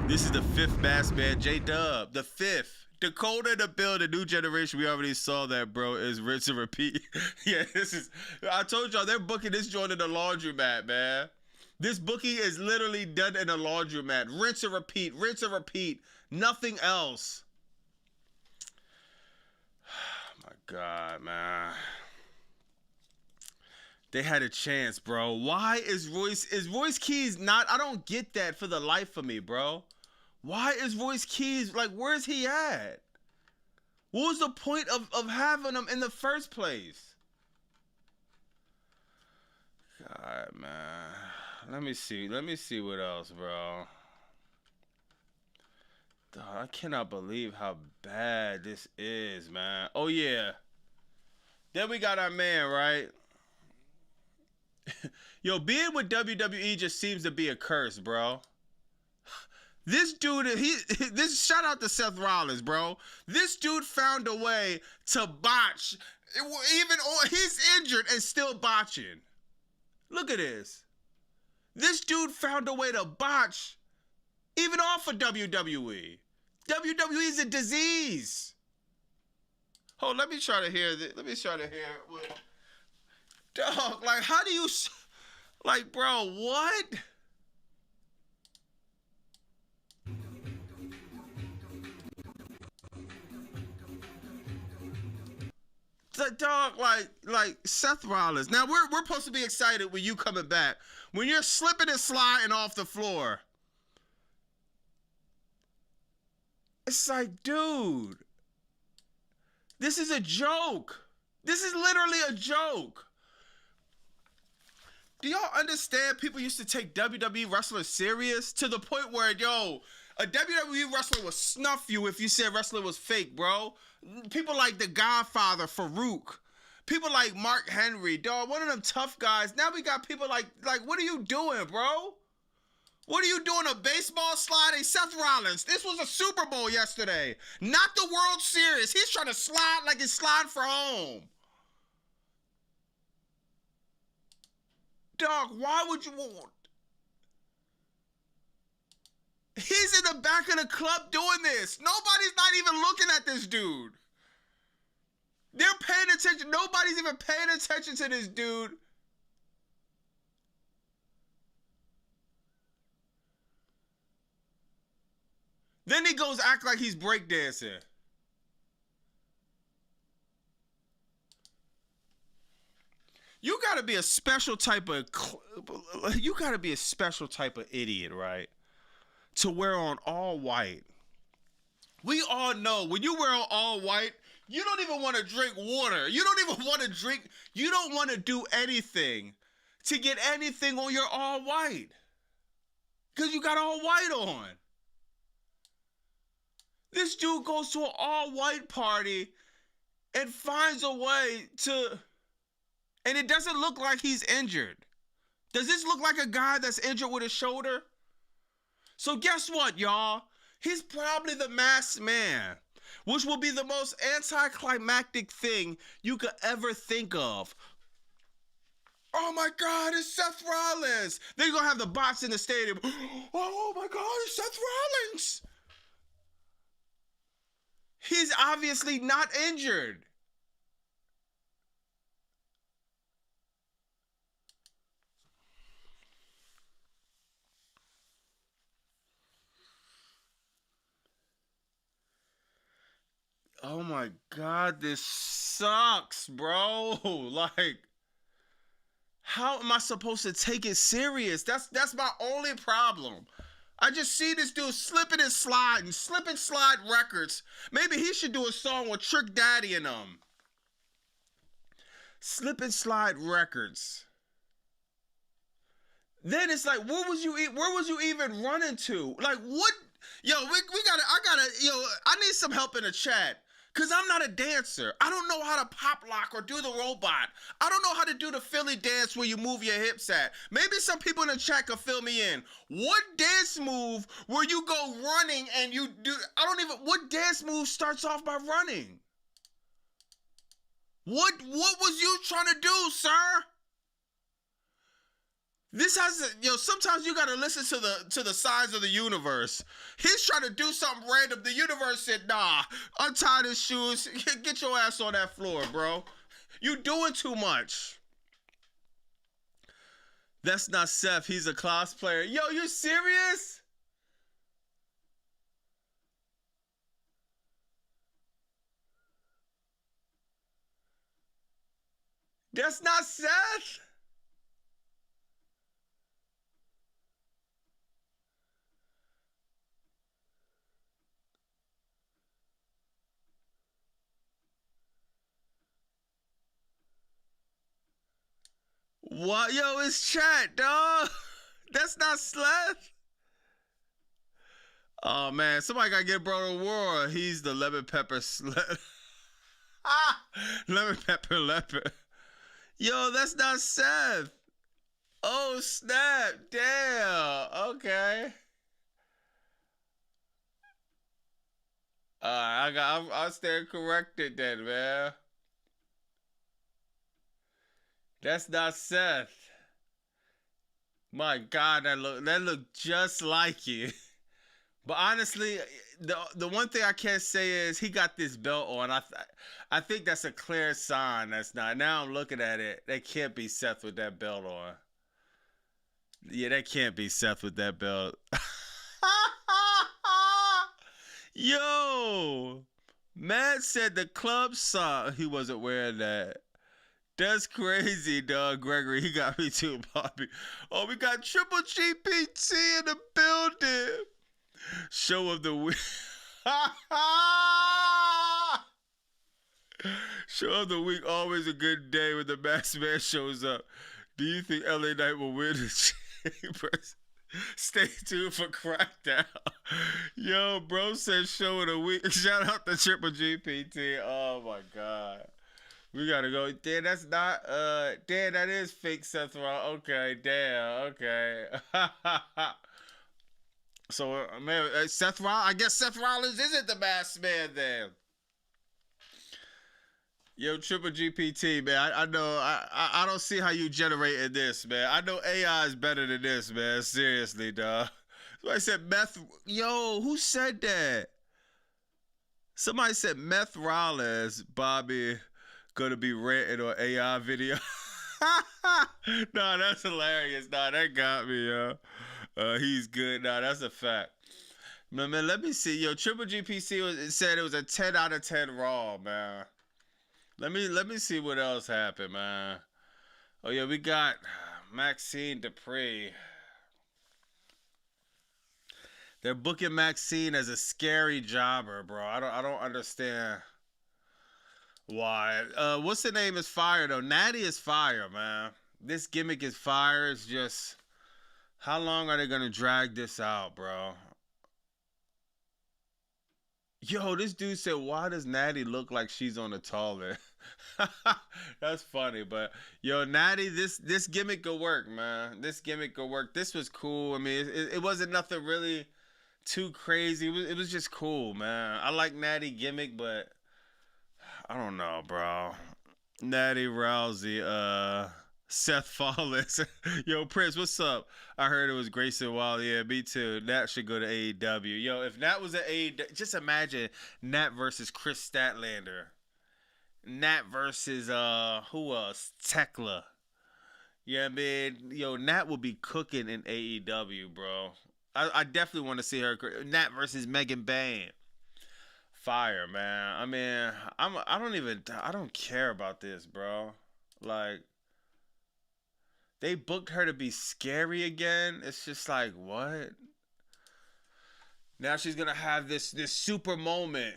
This is the 5th Masked Man, J-Dub. The 5th. Dakota in the building, new generation. We already saw that, bro. Is rinse and repeat. Yeah, this is. I told y'all they're booking this joint in the laundromat, man. This booking is literally done in a laundromat. Rinse and repeat. Rinse and repeat. Nothing else. Oh my God, man. They had a chance, bro. Why is Royce Keys not? I don't get that for the life of me, bro. Why is Royce Keys, like, where's he at? What was the point of having him in the first place? God, man. Let me see what else, bro. Dog, I cannot believe how bad this is, man. Oh, yeah. Then we got our man, right? Yo, being with WWE just seems to be a curse, bro. This dude, this shout out to Seth Rollins, bro. This dude found a way to botch. Even he's injured and still botching. Look at this. This dude found a way to botch even off of WWE. WWE is a disease. Hold, let me try to hear this. Let me try to hear what. Dog, like, how do you, like, bro, what? The dog, like Seth Rollins. Now we're supposed to be excited when you coming back. When you're slipping and sliding off the floor, it's like, dude, this is a joke. This is literally a joke. Do y'all understand? People used to take WWE wrestlers serious to the point where, yo, a WWE wrestler would snuff you if you said wrestling was fake, bro. People like The Godfather, Farouk. People like Mark Henry, dog, one of them tough guys. Now we got people like, what are you doing, bro? What are you doing, a baseball slide? Hey, Seth Rollins, this was a Super Bowl yesterday, not the World Series. He's trying to slide like he's sliding for home. Dog, why would you want? He's in the back of the club doing this. Nobody's not even looking at this dude. They're paying attention. Nobody's even paying attention to this dude. Then he goes act like he's breakdancing. You gotta be a special type of idiot, right? To wear on all white. We all know when you wear on all white, you don't even want to drink water. You don't even want to drink. You don't want to do anything to get anything on your all white. Because you got all white on. This dude goes to an all white party and finds a way to, and it doesn't look like he's injured. Does this look like a guy that's injured with his shoulder? So guess what, y'all? He's probably the masked man, which will be the most anticlimactic thing you could ever think of. Oh my God, it's Seth Rollins. Then you're gonna have the bots in the stadium. Oh my God, it's Seth Rollins. He's obviously not injured. Oh my God, this sucks, bro. Like, how am I supposed to take it serious? That's my only problem. I just see this dude slipping and slide records. Maybe he should do a song with Trick Daddy and them. Slip and slide records. Then it's like, where was you even running to? Like, what? Yo, I need some help in the chat. Cause I'm not a dancer. I don't know how to pop lock or do the robot. I don't know how to do the Philly dance where you move your hips at. Maybe some people in the chat can fill me in. What dance move where you go running and you do, what dance move starts off by running? What was you trying to do, sir? This has, sometimes you gotta listen to the signs of the universe. He's trying to do something random. The universe said, nah, untie his shoes. Get your ass on that floor, bro. You doing too much. That's not Seth. He's a cosplayer. Yo, you serious? That's not Seth? What? Yo, it's chat, dog. That's not Seth. Oh, man. Somebody got to get bro to war. He's the lemon pepper lemon pepper leopard. Yo, that's not Seth. Oh, snap. Damn. Okay. I'll stand corrected then, man. That's not Seth. My God, that look just like you. But honestly, the one thing I can't say is he got this belt on. I think that's a clear sign that's not. Now I'm looking at it. That can't be Seth with that belt on. Yeah, that can't be Seth with that belt. Yo, Matt said the club saw he wasn't wearing that. That's crazy, dog. Gregory, he got me too, Bobby. Oh, we got Triple GPT in the building. Show of the week. Show of the week, always a good day when the masked man shows up. Do you think LA Knight will win the Chambers? Stay tuned for Crackdown. Yo, bro said show of the week. Shout out to Triple GPT. Oh my God. We gotta go. Damn, that's not damn, that is fake Seth Rollins. Okay, damn, okay. So man, Seth Rollins, I guess Seth Rollins isn't the masked man then. Yo, Triple GPT, man. I know I don't see how you generated this, man. I know AI is better than this, man. Seriously, dog. Somebody said meth. Yo, who said that? Somebody said Meth Rollins, Bobby, gonna be renting on AI video. Nah, that's hilarious. Nah, that got me, yo. He's good. Nah, that's a fact. Man, let me see. Yo, Triple GPC it said it was a 10 out of 10 Raw, man. Let me see what else happened, man. Oh yeah, we got Maxine Dupree. They're booking Maxine as a scary jobber, bro. I don't understand why. What's the name is fire though? Natty is fire, man. This gimmick is fire. It's just how long are they gonna drag this out, bro? Yo, this dude said, why does Natty look like she's on the toilet? That's funny, but yo, Natty, this gimmick could work, man. This gimmick could work. This was cool. I mean, it wasn't nothing really too crazy. It was just cool, man. I like Natty gimmick, but I don't know, bro. Natty Rousey, Seth Rollins. Yo, Prince, what's up? I heard it was Grayson Waller. Yeah, me too. Nat should go to AEW. Yo, if Nat was at AEW, just imagine Nat versus Chris Statlander. Nat versus who else? Tekla. Yeah, man. Yo, Nat will be cooking in AEW, bro. I definitely want to see her. Nat versus Megan Bayne. Fire, man. I mean, I don't care about this, bro. Like, they booked her to be scary again. It's just like, what? Now she's gonna have this super moment.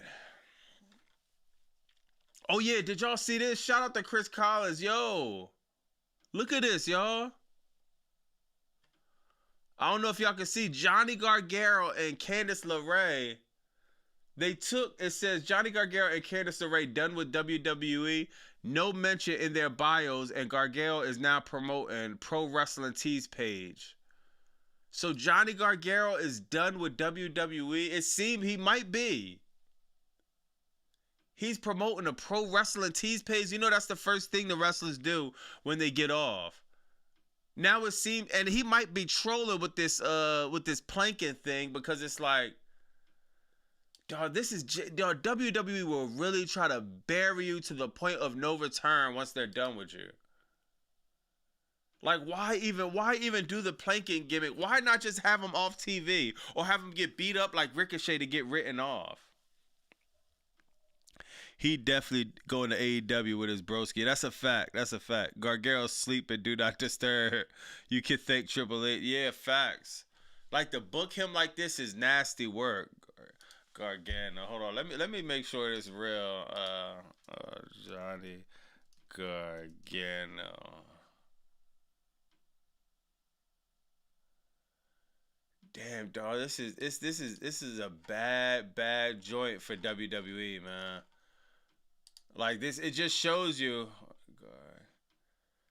Oh yeah, did y'all see this? Shout out to Chris Collins. Yo, look at this, y'all. I don't know if y'all can see Johnny Gargano and Candice LeRae. It says Johnny Gargano and Candice LeRae done with WWE. No mention in their bios, and Gargano is now promoting Pro Wrestling Tees page. So Johnny Gargano is done with WWE. It seemed he might be. He's promoting a Pro Wrestling Tees page. You know that's the first thing the wrestlers do when they get off. Now it seems, and he might be trolling with this planking thing because it's like, dog, WWE will really try to bury you to the point of no return once they're done with you. Like, why even do the planking gimmick? Why not just have him off TV or have him get beat up like Ricochet to get written off? He definitely going to AEW with his broski. That's a fact. That's a fact. Gargano's sleep and do not disturb. You can thank Triple H. Yeah, facts. Like, to book him like this is nasty work. Gargano. Hold on. Let me make sure it's real. Johnny Gargano. Damn, dog. This is a bad joint for WWE, man. Like this, it just shows you. God,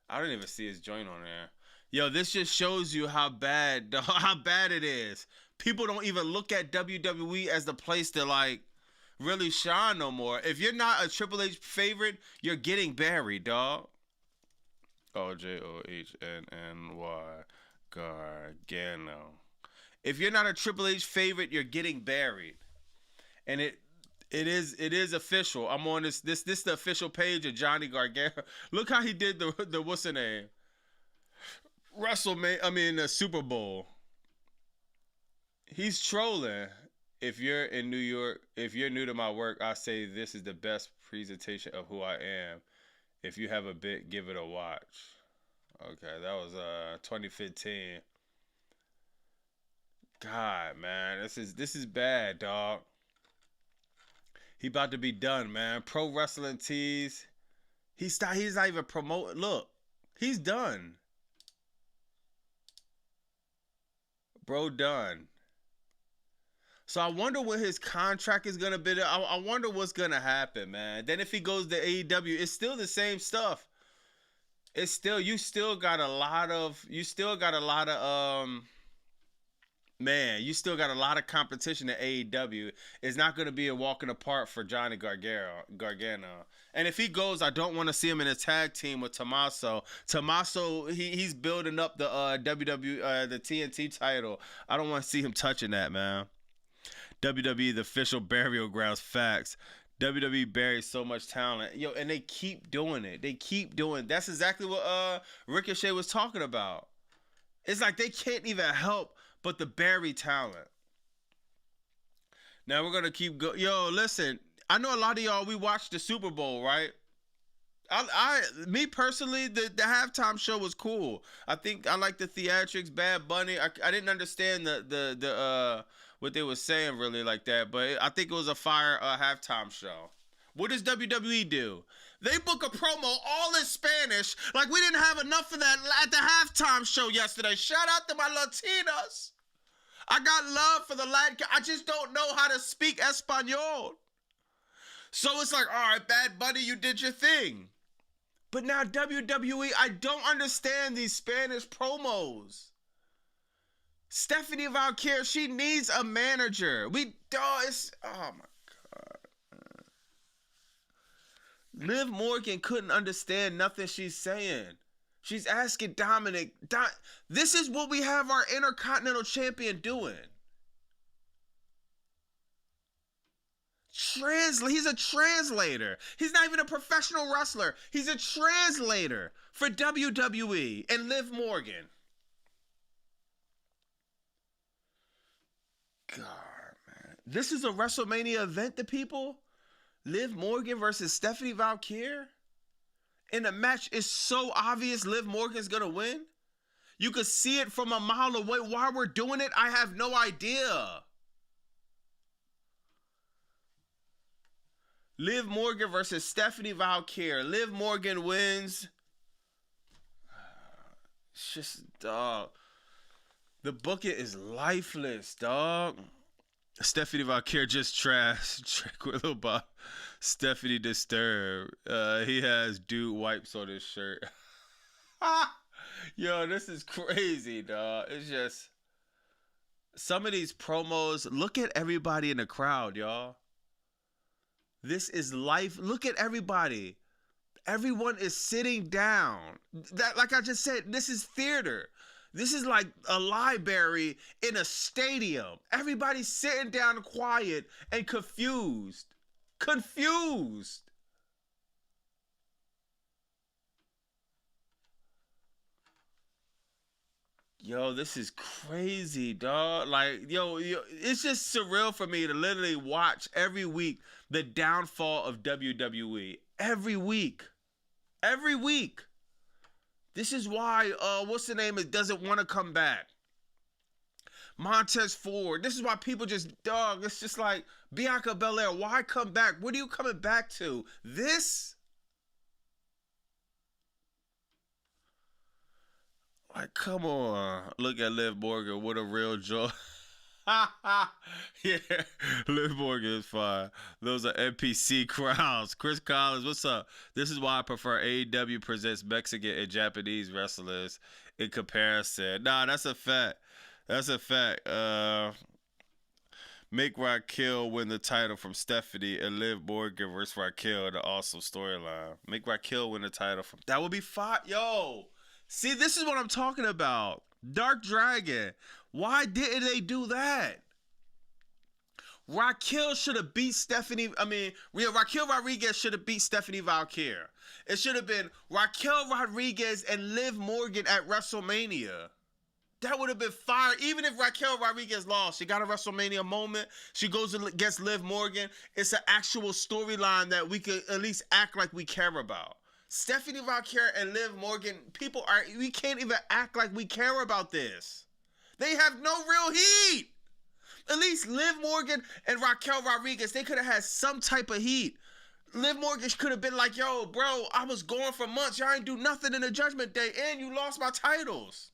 I don't even see his joint on there. Yo, this just shows you how bad it is. People don't even look at WWE as the place to like really shine no more. If you're not a Triple H favorite, you're getting buried, dog. Johnny Gargano. If you're not a Triple H favorite, you're getting buried, and it is official. I'm on this the official page of Johnny Gargano. Look how he did the what's the name? The Super Bowl. He's trolling. If you're in New York, if you're new to my work, I say this is the best presentation of who I am. If you have a bit, give it a watch. Okay, that was 2015. God, man, this is bad, dog. He about to be done, man. Pro Wrestling Tees. He's not even promoting. Look, he's done. Bro, done. So I wonder what his contract is gonna be. I wonder what's gonna happen, man. Then if he goes to AEW, it's still the same stuff. It's still you still got a lot of man, you still got a lot of competition at AEW. It's not going to be a walk in the park for Johnny Gargano. And if he goes, I don't want to see him in a tag team with Tommaso. Tommaso, he's building up the the TNT title. I don't want to see him touching that, man. WWE, the official burial grounds. Facts. WWE buries so much talent. Yo, and they keep doing it. That's exactly what Ricochet was talking about. It's like they can't even help but the bury talent. Now we're gonna keep go. Yo, listen. I know a lot of y'all. We watched the Super Bowl, right? Me personally, the halftime show was cool. I think I like the theatrics. Bad Bunny. I didn't understand the what they were saying really like that, but I think it was a fire halftime show. What does WWE do? They book a promo all in Spanish, like we didn't have enough of that at the halftime show yesterday. Shout out to my Latinas. I got love for the Latin. I just don't know how to speak Espanol. So it's like, all right, Bad Bunny, you did your thing. But now WWE, I don't understand these Spanish promos. Stephanie Valkyrie, she needs a manager. Oh my God. Liv Morgan couldn't understand nothing she's saying. She's asking Dominic, this is what we have our Intercontinental Champion doing. He's a translator. He's not even a professional wrestler. He's a translator for WWE and Liv Morgan. God, man. This is a WrestleMania event to people? Liv Morgan versus Stephanie Valkyrie? And the match is so obvious Liv Morgan's gonna win? You could see it from a mile away. Why we're doing it, I have no idea. Liv Morgan versus Stephanie Valkyrie. Liv Morgan wins. It's just, dog. The booking is lifeless, dog. Stephanie Valkyrie just trashed Tranquilo Bob. Stephanie Disturbed. He has dude wipes on his shirt. Yo, this is crazy, dog. It's just some of these promos. Look at everybody in the crowd, y'all. This is life. Look at everybody. Everyone is sitting down. That, like I just said, this is theater. This is like a library in a stadium. Everybody's sitting down quiet and confused. Confused. Yo, this is crazy, dog. Like, yo, it's just surreal for me to literally watch every week the downfall of WWE. Every week. Every week. This is why, what's the name? It doesn't want to come back. Montez Ford. This is why people just, dog, it's just like, Bianca Belair, why come back? What are you coming back to? This? Like, come on. Look at Liv Morgan. What a real joy. Yeah, Liv Morgan is fine. Those are NPC crowds. Chris Collins, what's up? This is why I prefer AEW presents Mexican and Japanese wrestlers in comparison. Nah, that's a fact. That's a fact. Make Raquel win the title from Stephanie and Liv Morgan versus Raquel in an awesome storyline. Make Raquel win the title from... That would be fine. Yo, see, this is what I'm talking about. Dark Dragon. Why didn't they do that? Raquel should have beat Raquel Rodriguez should have beat Stephanie Valkyrie. It should have been Raquel Rodriguez and Liv Morgan at WrestleMania. That would have been fire. Even if Raquel Rodriguez lost, she got a WrestleMania moment. She goes against Liv Morgan. It's an actual storyline that we could at least act like we care about. Stephanie Valkyrie and Liv Morgan, we can't even act like we care about this. They have no real heat. At least Liv Morgan and Raquel Rodriguez, they could have had some type of heat. Liv Morgan could have been like, yo, bro, I was going for months. Y'all ain't do nothing in the Judgment Day, and you lost my titles.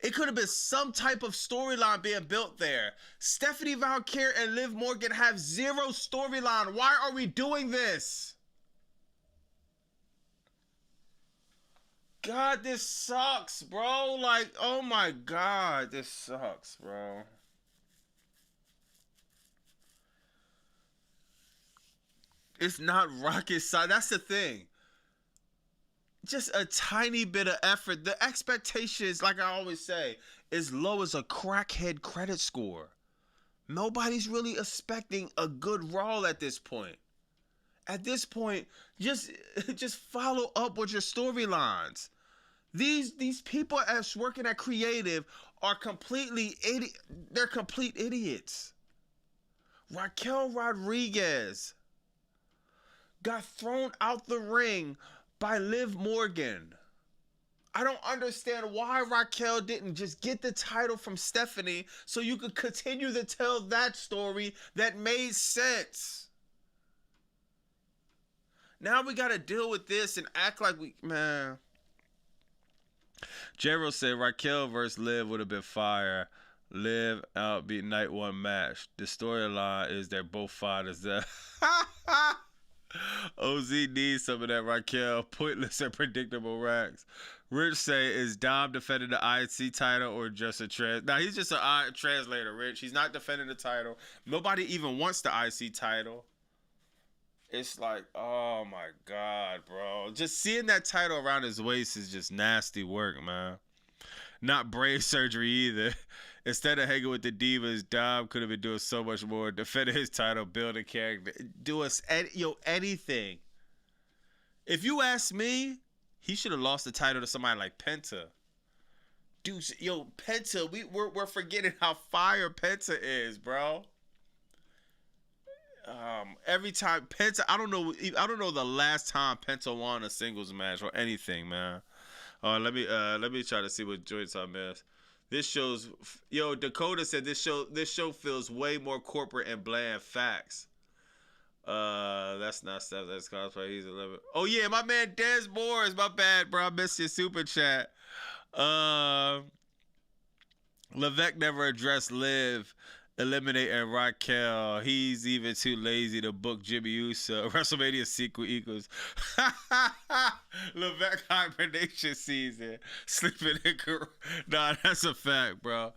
It could have been some type of storyline being built there. Stephanie Valkyrie and Liv Morgan have zero storyline. Why are we doing this? God, this sucks, bro. Like, oh my God, this sucks, bro. It's not rocket science. That's the thing. Just a tiny bit of effort. The expectations, like I always say, is low as a crackhead credit score. Nobody's really expecting a good Raw at this point. At this point, just follow up with your storylines. These people as working at creative are they're complete idiots. Raquel Rodriguez got thrown out the ring by Liv Morgan. I don't understand why Raquel didn't just get the title from Stephanie so you could continue to tell that story that made sense. Now we gotta deal with this and act like man. Jero said Raquel versus Liv would have been fire. Liv outbeat night one match. The storyline is they're both fighters. OZ needs some of that Raquel pointless and predictable racks. Rich say, is Dom defending the IC title or just a Now he's just a translator, Rich. He's not defending the title. Nobody even wants the IC title. It's like, oh my God, bro. Just seeing that title around his waist is just nasty work, man. Not brain surgery either. Instead of hanging with the Divas, Dom could have been doing so much more. Defending his title, building character. Do us anything. If you ask me, he should have lost the title to somebody like Penta. Dude, Penta, we're forgetting how fire Penta is, bro. Every time Penta, I don't know the last time Penta won a singles match or anything, man. Let me try to see what joints I missed. This shows, Dakota said this show feels way more corporate and bland. Facts. That's not stuff. That's cosplay. He's 11. Oh yeah, my man Des Morris. My bad, bro. I missed your super chat. Levesque never addressed Liv eliminating Raquel. He's even too lazy to book Jimmy Uso. WrestleMania sequel equals Levesque hibernation season. Sleeping in Nah, that's a fact, bro.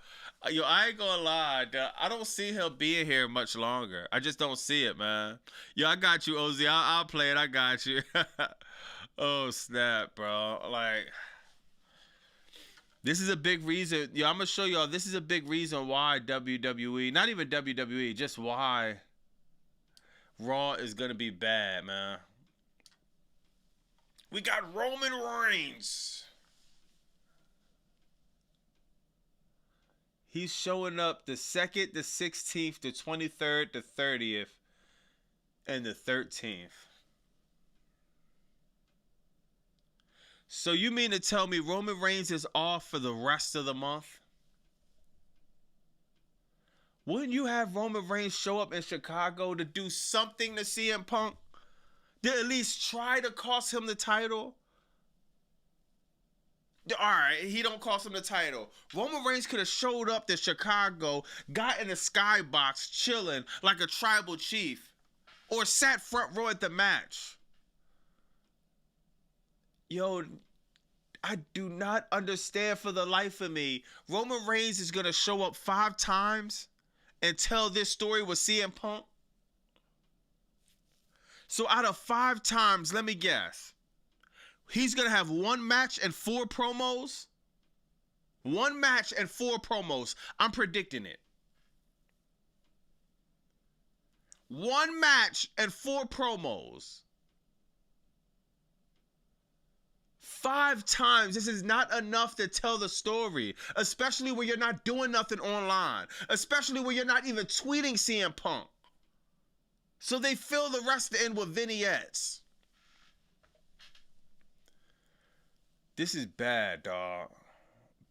I ain't gonna lie, I don't see him being here much longer. I just don't see it, man. I got you, OZ. I'll play it. I got you. Oh, snap, bro. Like, this is a big reason. I'm gonna show y'all. This is a big reason why WWE, not even WWE, just why Raw is gonna be bad, man. We got Roman Reigns. He's showing up the 2nd, the 16th, the 23rd, the 30th, and the 13th. So you mean to tell me Roman Reigns is off for the rest of the month? Wouldn't you have Roman Reigns show up in Chicago to do something to CM Punk? To at least try to cost him the title? Alright, he don't cost him the title. Roman Reigns could have showed up to Chicago, got in the skybox, chilling like a tribal chief, or sat front row at the match. I do not understand for the life of me. Roman Reigns is going to show up 5 times and tell this story with CM Punk? So out of 5 times, let me guess. He's going to have 1 match and 4 promos? 1 match and 4 promos. I'm predicting it. 1 match and 4 promos. 5 times. This is not enough to tell the story, especially when you're not doing nothing online, especially when you're not even tweeting CM Punk. So they fill the rest in with vignettes. This is bad, dog.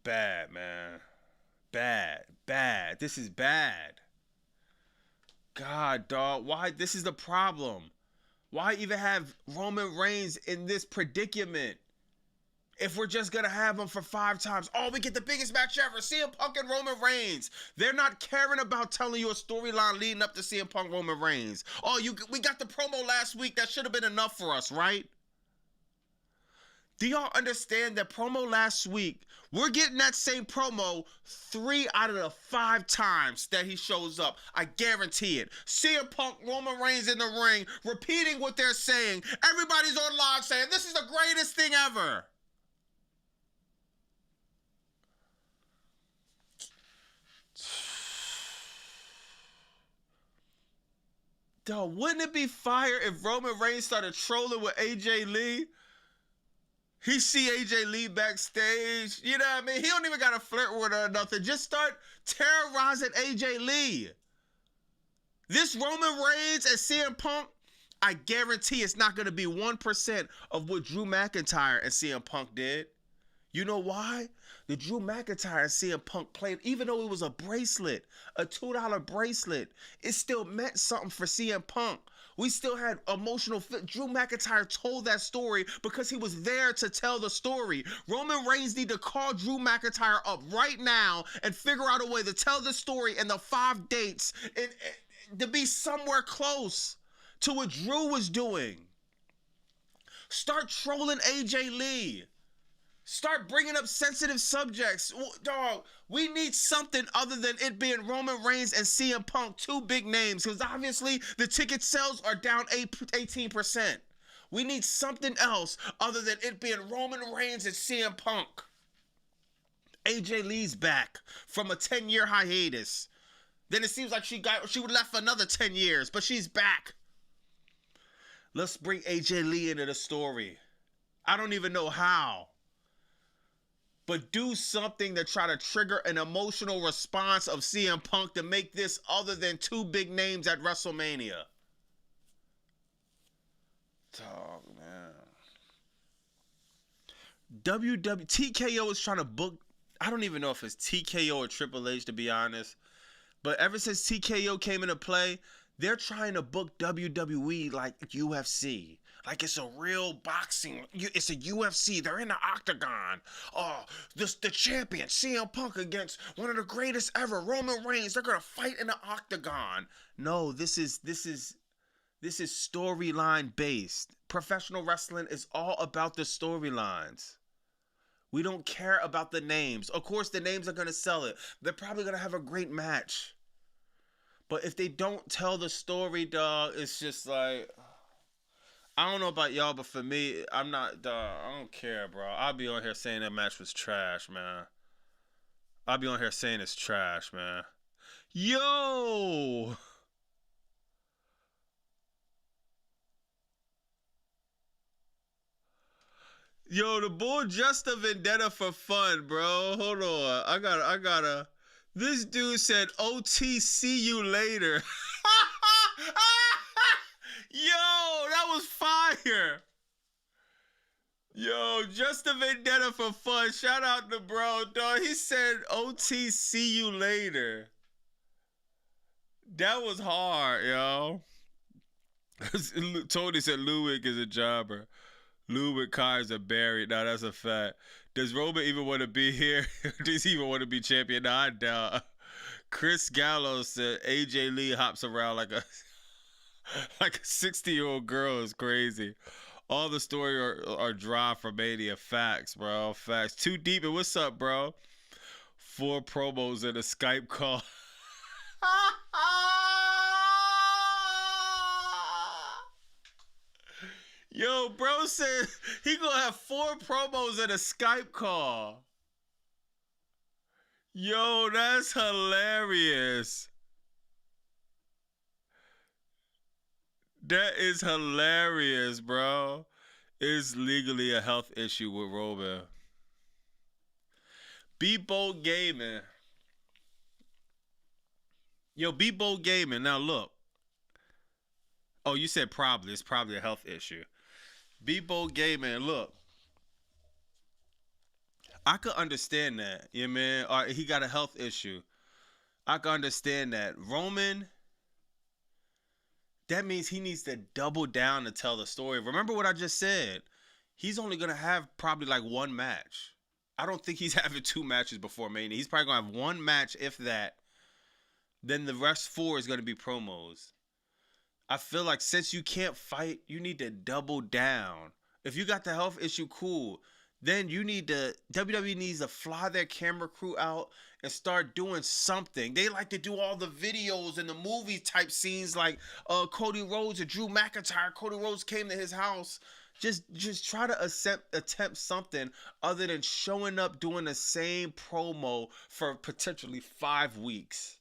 Bad, man. Bad. This is bad. God, dog. Why? This is the problem. Why even have Roman Reigns in this predicament? If we're just going to have him for 5 times. Oh, we get the biggest match ever. CM Punk and Roman Reigns. They're not caring about telling you a storyline leading up to CM Punk, Roman Reigns. Oh, we got the promo last week. That should have been enough for us, right? Do y'all understand that promo last week? We're getting that same promo 3 out of the 5 times that he shows up. I guarantee it. CM Punk, Roman Reigns in the ring, repeating what they're saying. Everybody's on live saying, this is the greatest thing ever. Dog, wouldn't it be fire if Roman Reigns started trolling with AJ Lee? He see AJ Lee backstage. You know what I mean? He don't even got to flirt with her or nothing. Just start terrorizing AJ Lee. This Roman Reigns and CM Punk, I guarantee it's not going to be 1% of what Drew McIntyre and CM Punk did. You know why? The Drew McIntyre and CM Punk played, even though it was a bracelet, a $2 bracelet, it still meant something for CM Punk. We still had emotional fit. Drew McIntyre told that story because he was there to tell the story. Roman Reigns need to call Drew McIntyre up right now and figure out a way to tell the story in the 5 dates and to be somewhere close to what Drew was doing. Start trolling AJ Lee. Start bringing up sensitive subjects. Dog, we need something other than it being Roman Reigns and CM Punk, 2 big names, because obviously the ticket sales are down 18%. We need something else other than it being Roman Reigns and CM Punk. AJ Lee's back from a 10-year hiatus. Then it seems like she would left for another 10 years, but she's back. Let's bring AJ Lee into the story. I don't even know how. But do something to try to trigger an emotional response of CM Punk to make this other than 2 big names at WrestleMania. Dog, man. TKO is trying to book, I don't even know if it's TKO or Triple H, to be honest. But ever since TKO came into play, they're trying to book WWE like UFC. Like it's a real boxing. It's a UFC. They're in the octagon. Oh, the champion, CM Punk against one of the greatest ever, Roman Reigns. They're gonna fight in the octagon. No, this is storyline based. Professional wrestling is all about the storylines. We don't care about the names. Of course, the names are gonna sell it. They're probably gonna have a great match. But if they don't tell the story, dog, it's just like, I don't know about y'all, but for me, I'm not, dog, I don't care, bro. I'll be on here saying that match was trash, man. I'll be on here saying it's trash, man. Yo! Yo, the bull just a vendetta for fun, bro. Hold on. I gotta. This dude said, OT, see you later. Yo, that was fire. Yo, just a vendetta for fun. Shout out to bro, dog. He said, OT, see you later. That was hard, yo. Tony said Ludwig is a jobber. Ludwig Kaiser buried. Now that's a fact. Does Roman even want to be here? Does he even want to be champion? Nah, I doubt. Chris Gallo said AJ Lee hops around like a 60-year-old girl is crazy. All the story are dry for Mania. Facts, bro. Facts. Too deep. And what's up, bro? 4 promos in a Skype call. Yo, bro said he gonna have 4 promos in a Skype call. Yo, that's hilarious. That is hilarious, bro. It's legally a health issue with Roman. Be Bold Gaming. Yo, Be Bold Gaming. Now look. Oh, you said probably. It's probably a health issue. Be Bold Gaming. Look. I could understand that. Yeah, man. All right, he got a health issue. I can understand that. Roman, that means he needs to double down to tell the story. Remember what I just said. He's only going to have probably like 1 match. I don't think he's having 2 matches before Mania. He's probably going to have 1 match, if that. Then the rest 4 is going to be promos. I feel like since you can't fight, you need to double down. If you got the health issue, cool. Then you need to, WWE needs to fly their camera crew out and start doing something. They like to do all the videos and the movie type scenes like Cody Rhodes and Drew McIntyre. Cody Rhodes came to his house. Just try to attempt something other than showing up doing the same promo for potentially 5 weeks.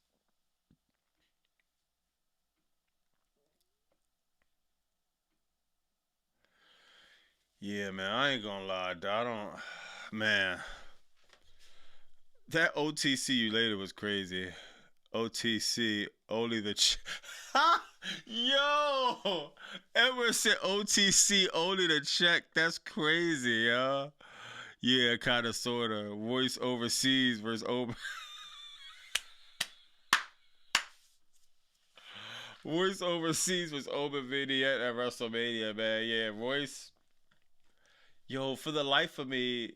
Yeah, man, I ain't gonna lie, dog. Man. That OTC you later was crazy. OTC, only the Yo! Edward said OTC, only the check. That's crazy, yo. Yeah, kind of, sort of. Voice overseas versus over. Voice overseas was open vignette at WrestleMania, man. Yeah, Royce. Yo, for the life of me,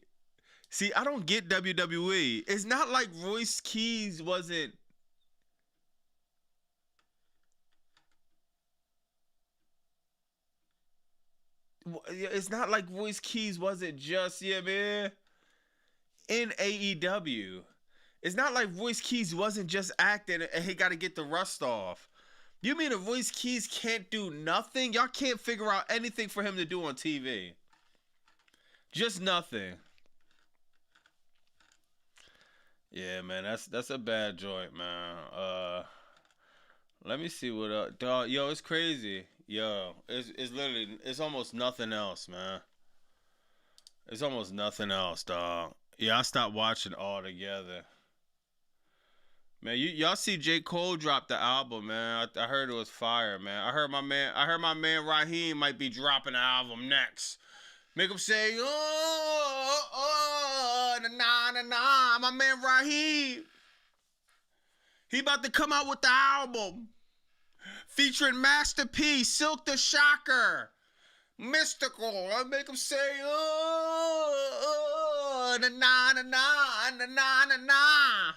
see, I don't get WWE. It's not like Royce Keys wasn't. It's not like Royce Keys wasn't just, yeah, man, in AEW. It's not like Royce Keys wasn't just acting and he got to get the rust off. You mean if Royce Keys can't do nothing? Y'all can't figure out anything for him to do on TV. Just nothing. Yeah, man, that's a bad joint, man. Let me see what dog. Yo, it's crazy. Yo, it's literally, it's almost nothing else, man. It's almost nothing else, dog. Yeah, I stopped watching altogether. Man, y'all see J. Cole drop the album, man. I heard it was fire, man. I heard my man Raheem might be dropping the album next. Make him say, oh, na na na. My man Raheem. He about to come out with the album. Featuring Master P, Silk the Shocker, Mystical. I make him say, oh, na na na na na na na na.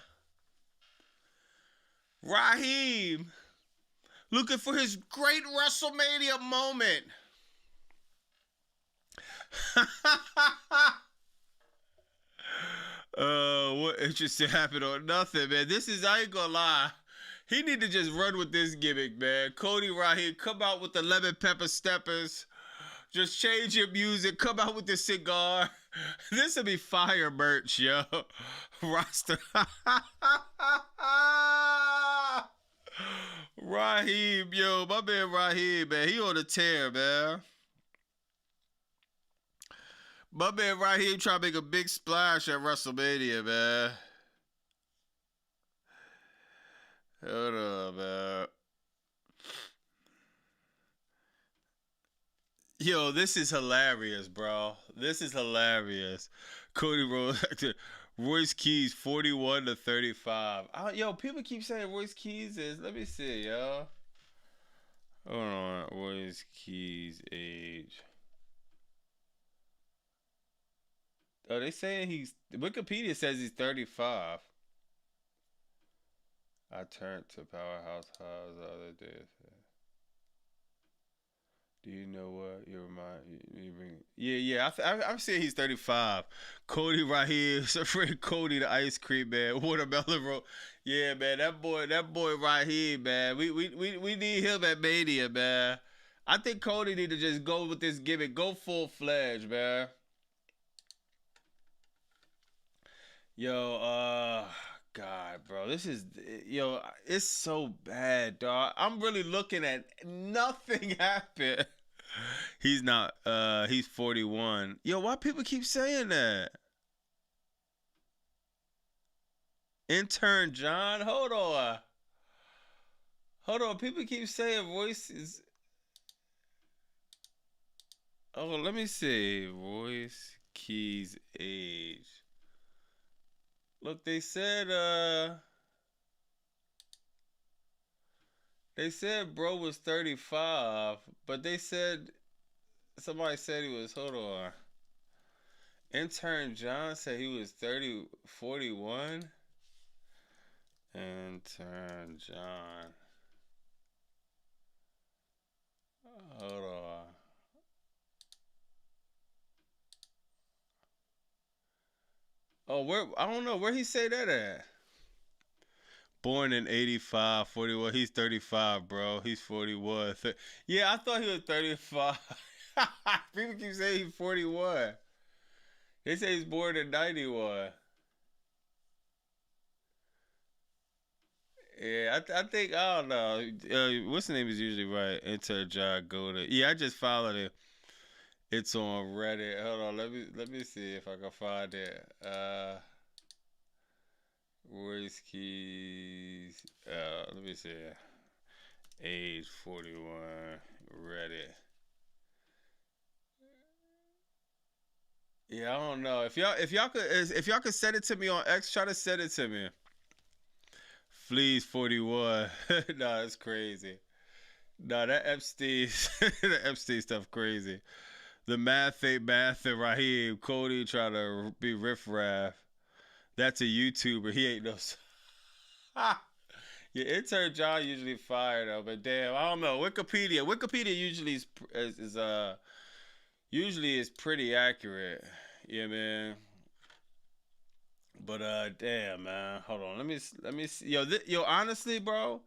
Raheem, looking for his great WrestleMania moment. What interesting happened on nothing, man. I ain't gonna lie. He need to just run with this gimmick, man. Cody Raheem, come out with the lemon pepper steppers. Just change your music. Come out with the cigar. This will be fire merch, yo. Roster. Raheem, yo. My man Raheem, man. He on a tear, man. My man Raheem trying to make a big splash at WrestleMania, man. Hold on, man. Yo, this is hilarious, bro. This is hilarious. Cody Rhodes, Royce Keys, 41-35. Yo, people keep saying Royce Keys is. Let me see, yo. Hold on, Royce Keys' age. Oh, they saying Wikipedia says he's 35. I turned to Powerhouse House the other day. Do you know what you remind me? Yeah. I'm saying he's 35. Cody right here. So friend Cody, the ice cream man, watermelon roll. Yeah, man, that boy right here, man. We need him at Mania, man. I think Cody need to just go with this gimmick, go full fledged, man. Yo, God, bro, it's so bad, dog. I'm really looking at nothing happen. He's not, he's 41. Yo, why people keep saying that? Intern John, hold on. People keep saying Royce is. Oh, let me see. Royce Keys' age. Look, they said bro was 35, but somebody said he was, hold on. Intern John said he was 41. Intern John. Hold on. Oh, I don't know where he say that at. Born in 85, 41. He's 35, bro. He's 41. Yeah, I thought he was 35. People keep saying he's 41. They say he's born in 91. Yeah, I think, I don't know. What's the name is usually right? Enter John Goda. Yeah, I just followed it. It's on Reddit. Hold on, let me see if I can find it. Royce Keys. Let me see. Age 41. Reddit. Yeah, I don't know. If y'all could send it to me on X, try to send it to me. Fleas 41. Nah, that's crazy. Nah, that Epstein the Epstein stuff crazy. The math ain't math and Raheem Cody trying to be riffraff. That's a YouTuber. He ain't no. Your intern John usually fire though, but damn, I don't know. Wikipedia usually is pretty accurate. Yeah, man. But damn, man. Hold on. Let me see. Yo, honestly, bro,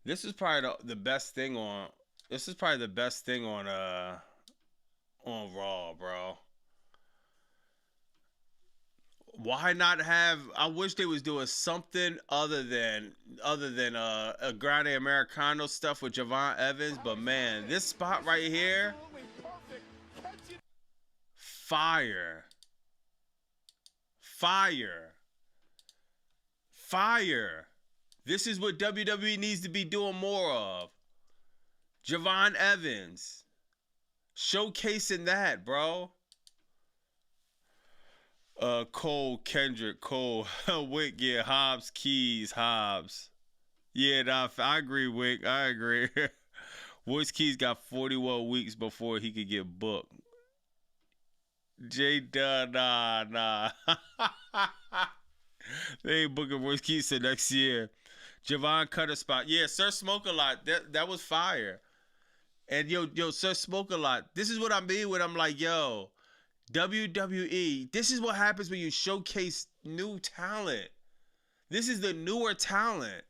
this is probably the best thing on. This is probably the best thing on Raw, bro. Why not have? I wish they was doing something other than a Grande Americano stuff with Javon Evans. But man, this spot right here, fire, fire, fire. This is what WWE needs to be doing more of. Javon Evans, showcasing that, bro. Cole, Kendrick, Cole, Wick, yeah, Hobbs, Keys, Hobbs. Yeah, nah, I agree, Wick. I agree. Royce Keys got 41 weeks before he could get booked. J Dunn, nah. They ain't booking Royce Keys till next year. Javon Cutter spot. Yeah, Sir Smoke a Lot. That was fire. And yo, Sir Smoke a Lot. This is what I mean when I'm like, yo, WWE, this is what happens when you showcase new talent. This is the newer talent.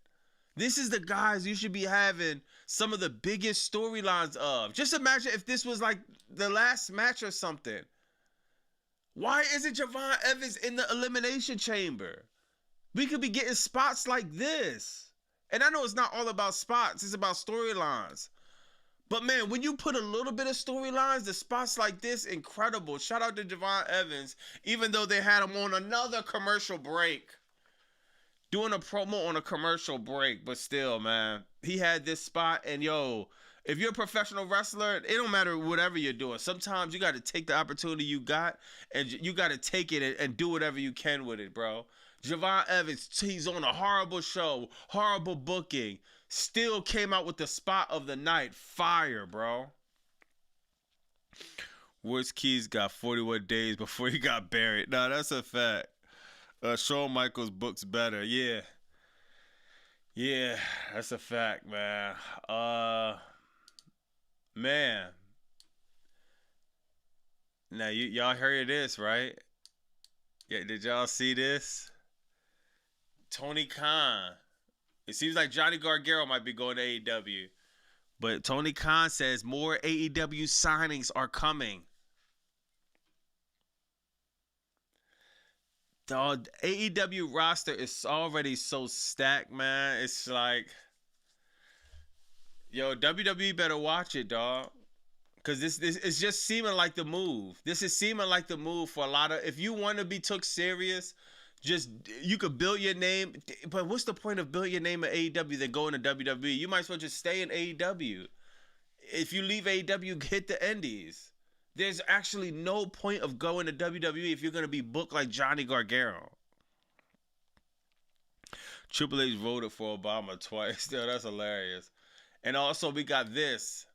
This is the guys you should be having some of the biggest storylines of. Just imagine if this was like the last match or something. Why isn't Javon Evans in the Elimination Chamber? We could be getting spots like this. And I know it's not all about spots. It's about storylines. But man, when you put a little bit of storylines, the spots like this, incredible. Shout out to Javon Evans, even though they had him on another commercial break. Doing a promo on a commercial break, but still, man. He had this spot, and yo, if you're a professional wrestler, it don't matter whatever you're doing. Sometimes you got to take the opportunity you got, and you got to take it and do whatever you can with it, bro. Javon Evans, he's on a horrible show, horrible booking. Still came out with the spot of the night. Fire, bro. Royce Keys got 41 days before he got buried. Nah, that's a fact. Shawn Michaels books better. Yeah. Yeah, that's a fact, man. Man. Now, y'all heard this, right? Yeah, did y'all see this? Tony Khan. It seems like Johnny Gargano might be going to AEW. But Tony Khan says more AEW signings are coming. The AEW roster is already so stacked, man. It's like, yo, WWE better watch it, dog. Because this is just seeming like the move. This is seeming like the move for a lot of, if you want to be took serious, just, you could build your name. But what's the point of building your name at AEW than going to WWE? You might as well just stay in AEW. If you leave AEW, hit the indies. There's actually no point of going to WWE if you're going to be booked like Johnny Gargano. Triple H voted for Obama twice. Yo, that's hilarious. And also, we got this.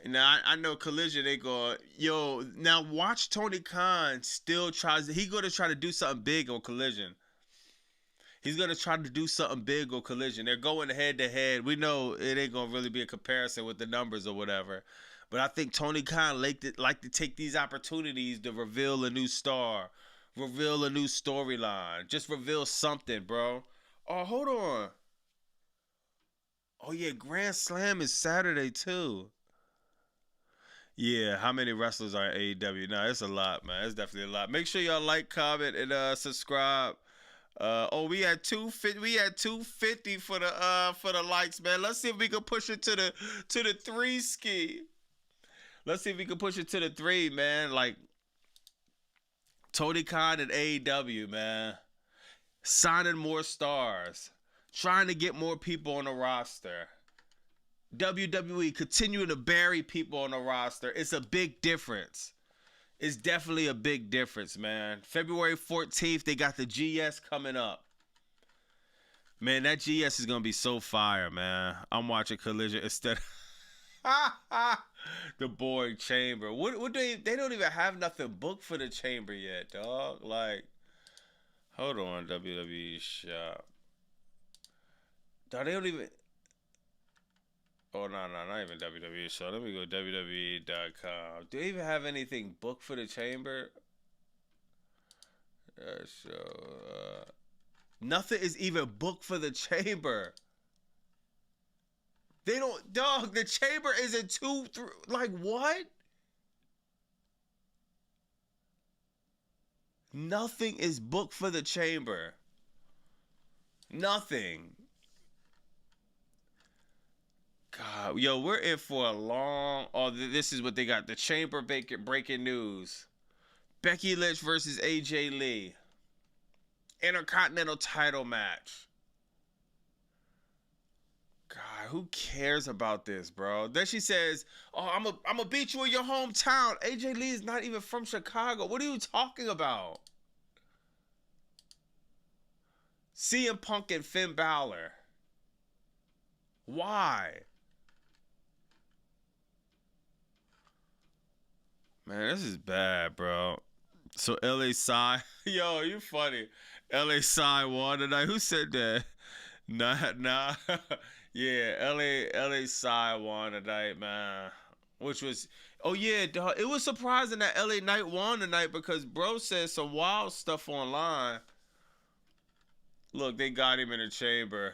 Now, I know Collision, they go, yo, now watch Tony Khan still tries, he going to try to do something big on Collision. He's going to try to do something big on Collision. They're going head to head. We know it ain't going to really be a comparison with the numbers or whatever. But I think Tony Khan like to take these opportunities to reveal a new star, reveal a new storyline. Just reveal something, bro. Oh, hold on. Oh, yeah, Grand Slam is Saturday, too. Yeah, how many wrestlers are in AEW? No, it's a lot, man. It's definitely a lot. Make sure y'all like, comment, and subscribe. We had 250. We had 250 for the likes, man. Let's see if we can push it to the 3 ski. Let's see if we can push it to the 3, man. Like Tony Khan and AEW, man. signing more stars, trying to get more people on the roster. WWE continuing to bury people on the roster. It's a big difference. It's definitely a big difference, man. February 14th, they got the GS coming up. Man, that GS is going to be so fire, man. I'm watching Collision instead of the boring Chamber. What they don't even have nothing booked for the Chamber yet, dog. Like, hold on, WWE shop. Dog, they don't even... Oh, no, not even WWE shop. Let me go WWE.com. Do they even have anything booked for the Chamber? Nothing is even booked for the Chamber. They don't, dog, the Chamber is in 2, 3, like what? Nothing is booked for the Chamber. Nothing. God, yo, we're in for a long, oh, this is what they got. The Chamber breaking news. Becky Lynch versus AJ Lee. Intercontinental title match. God, who cares about this, bro? Then she says, "Oh, I'm gonna beat you in your hometown." AJ Lee is not even from Chicago. What are you talking about? CM Punk and Finn Balor. Why? Man, this is bad, bro. So LA Psy, yo, you funny. LA Psy won tonight. Who said that? Nah. Yeah, LA Psy won tonight, man. Which was, oh yeah, dog. It was surprising that LA Knight won tonight because bro said some wild stuff online. Look, they got him in the Chamber.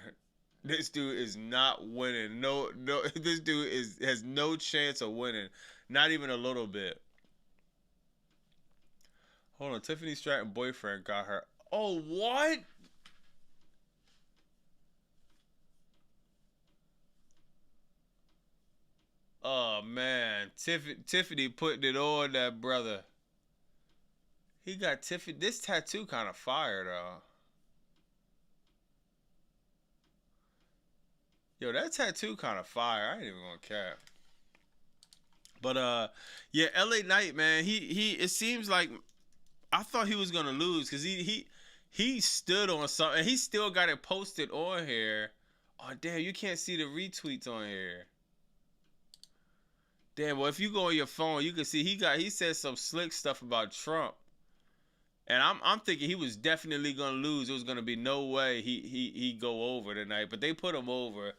This dude is not winning. No, this dude has no chance of winning. Not even a little bit. Hold on, Tiffany Stratton boyfriend got her. Oh, what? Oh man, Tiffany putting it on that brother. He got Tiffany. This tattoo kind of fire though. Yo, that tattoo kind of fire. I ain't even gonna care. But yeah, LA Knight, man. He. It seems like I thought he was gonna lose because he stood on something. He still got it posted on here. Oh damn, you can't see the retweets on here. Damn, well if you go on your phone, you can see he said some slick stuff about Trump. And I'm thinking he was definitely gonna lose. There was gonna be no way he go over tonight. But they put him over.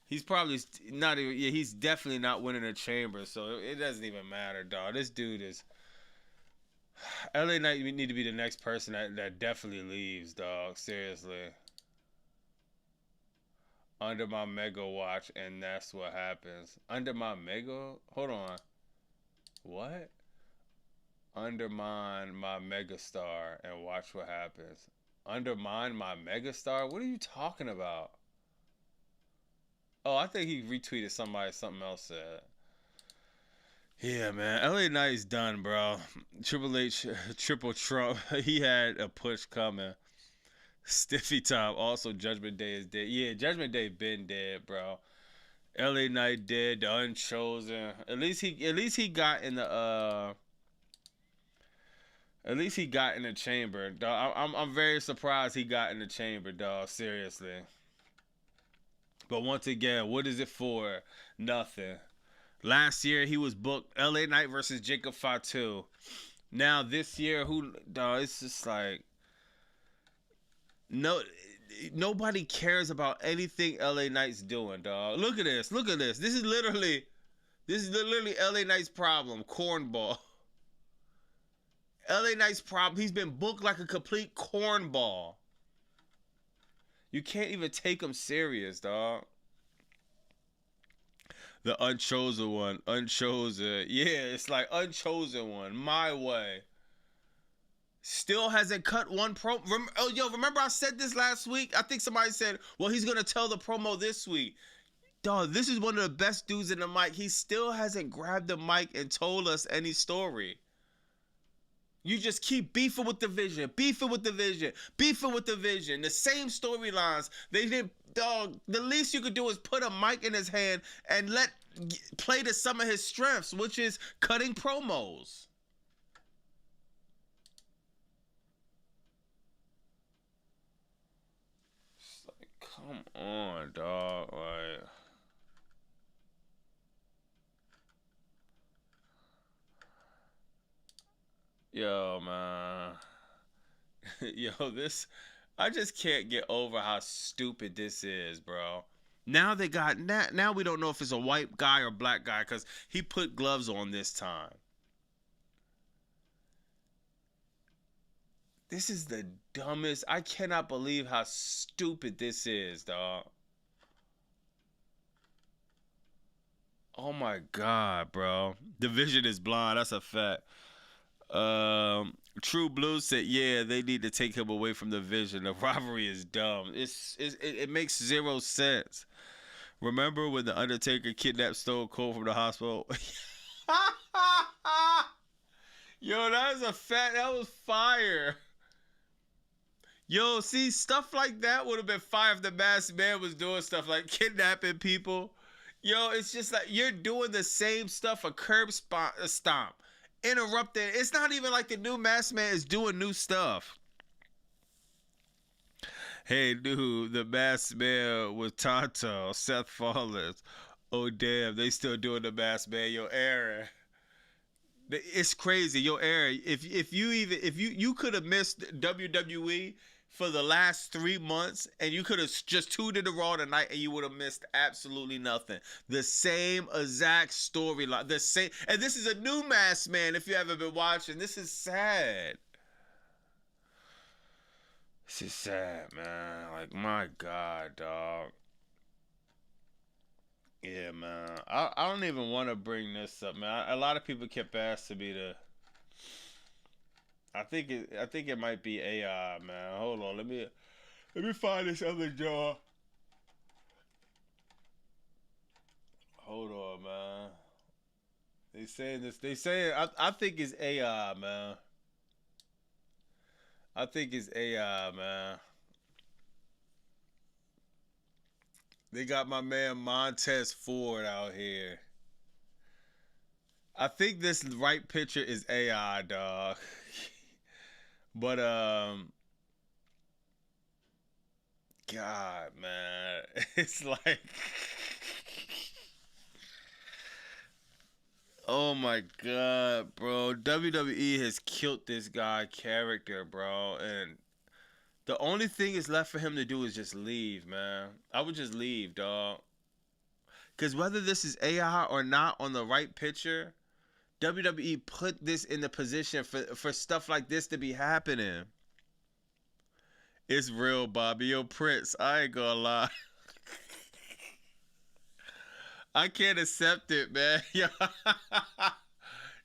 He's probably not even. Yeah, he's definitely not winning the Chamber. So it doesn't even matter, dog. This dude is. LA Knight need to be the next person that definitely leaves, dog. Seriously. Under my mega watch, and that's what happens. Under my mega. Hold on. What? Undermine my megastar and watch what happens. Undermine my megastar? What are you talking about? Oh, I think he retweeted something else said. Yeah, man. LA Knight's done, bro. Triple H, Triple Trump. He had a push coming. Stiffy Top. Also, Judgment Day is dead. Yeah, Judgment Day been dead, bro. LA Knight dead. The Unchosen. At least he got in the At least he got in the Chamber, dog. I'm very surprised he got in the Chamber, dog. Seriously. But once again, what is it for? Nothing. Last year he was booked LA Knight versus Jacob Fatu. Now this year, dog? It's just like nobody cares about anything LA Knight's doing, dog. Look at this. This is literally LA Knight's problem. Cornball. LA Knight's problem. He's been booked like a complete cornball. You can't even take him serious, dog. The Unchosen one. Unchosen. Yeah, it's like Unchosen one. My way. Still hasn't cut one remember I said this last week? I think somebody said, well, he's going to tell the promo this week. Dog, this is one of the best dudes in the mic. He still hasn't grabbed the mic and told us any story. You just keep beefing with the Vision, beefing with the Vision, beefing with the Vision. The same storylines. They didn't, dog. The least you could do is put a mic in his hand and play to some of his strengths, which is cutting promos. It's like, come on, dog. Like, yo, man. Yo, I just can't get over how stupid this is, bro. Now now we don't know if it's a white guy or black guy because he put gloves on this time. This is the dumbest. I cannot believe how stupid this is, dog. Oh my God, bro. The Vision is blind. That's a fact. True Blue said, yeah, they need to take him away from the Vision. The rivalry is dumb. It makes zero sense. Remember when the Undertaker kidnapped Stone Cold from the hospital? Yo, that was a fact. That was fire. Yo, see, stuff like that would have been fire if the Masked Man was doing stuff like kidnapping people. Yo, it's just like you're doing the same stuff, a curb stomp. Interrupting. It's not even like the new Masked Man is doing new stuff. Hey, dude, the Masked Man with Tonto, Seth Rollins. Oh, damn, they still doing the Masked Man. Yo, Aaron. It's crazy. Yo, Aaron, if you could have missed WWE for the last 3 months and you could have just tuned into Raw tonight and you would have missed absolutely nothing. The same exact storyline. The same, and this is a new Masked Man if you haven't been watching. This is sad. This is sad, man. Like, my God, dog. Yeah, man. I don't even want to bring this up, man. A lot of people kept asking me to. I think it might be AI, man. Hold on, let me find this other jaw. Hold on, man. They saying this. They saying I think it's AI, man. I think it's AI, man. They got my man Montez Ford out here. I think this right picture is AI, dog. But God, man, it's like, oh my God, bro. WWE has killed this guy character, bro, and the only thing is left for him to do is just leave, man. I would just leave, dog. Because whether this is AI or not on the right picture, WWE put this in the position for stuff like this to be happening. It's real, Bobby. Yo, Prince, I ain't gonna lie. I can't accept it, man.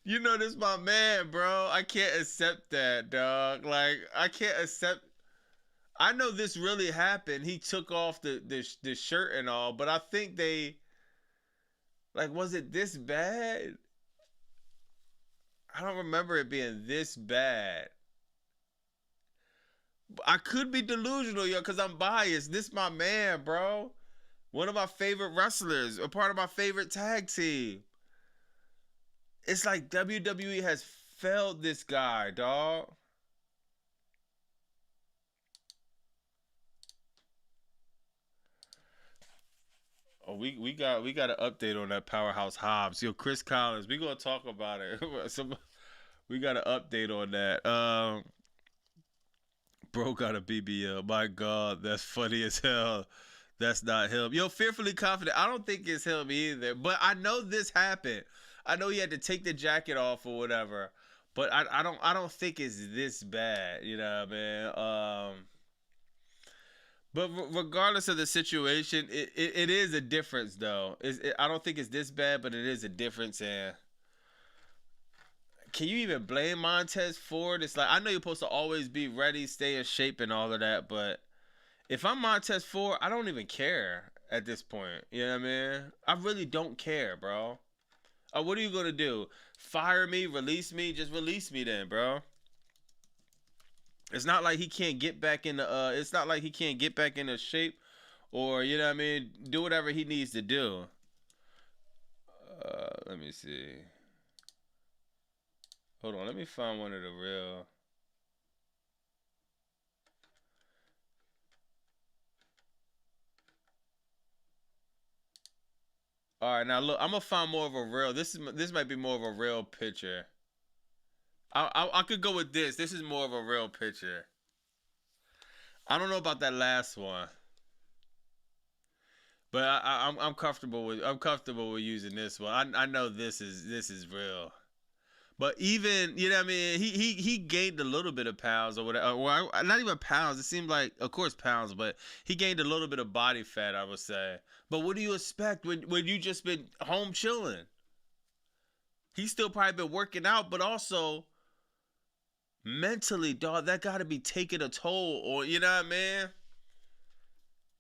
You know this my man, bro. I can't accept that, dog. Like, I can't accept. I know this really happened. He took off the shirt and all, but I think they, like, was it this bad? I don't remember it being this bad. I could be delusional, yo, because I'm biased. This my man, bro. One of my favorite wrestlers, a part of my favorite tag team. It's like WWE has failed this guy, dog. Oh, we got an update on that Powerhouse Hobbs. Yo, Chris Collins, we gonna talk about it. We got an update on that. Bro got a BBL. My God, that's funny as hell. That's not him. Yo, Fearfully Confident. I don't think it's him either. But I know this happened. I know he had to take the jacket off or whatever. But I don't think it's this bad. You know what I mean? But regardless of the situation, it is a difference, though. I don't think it's this bad, but it is a difference. And can you even blame Montez Ford? It's like, I know you're supposed to always be ready, stay in shape, and all of that. But if I'm Montez Ford, I don't even care at this point. You know what I mean? I really don't care, bro. What are you going to do? Fire me? Release me? Just release me then, bro. It's not like he can't get back in the. It's not like he can't get back into shape, or you know what I mean, do whatever he needs to do. Let me see. Hold on, let me find one of the real. All right, now look, I'm gonna find more of a real. This might be more of a real picture. I could go with this. This is more of a real picture. I don't know about that last one, but I'm comfortable with using this one. I know this is real. But even, you know what I mean, he gained a little bit of pounds or whatever. Well, not even pounds. It seemed like, of course, pounds, but he gained a little bit of body fat, I would say. But what do you expect when you just been home chilling? He's still probably been working out, but also mentally, dog, that got to be taking a toll. Or, you know what I mean?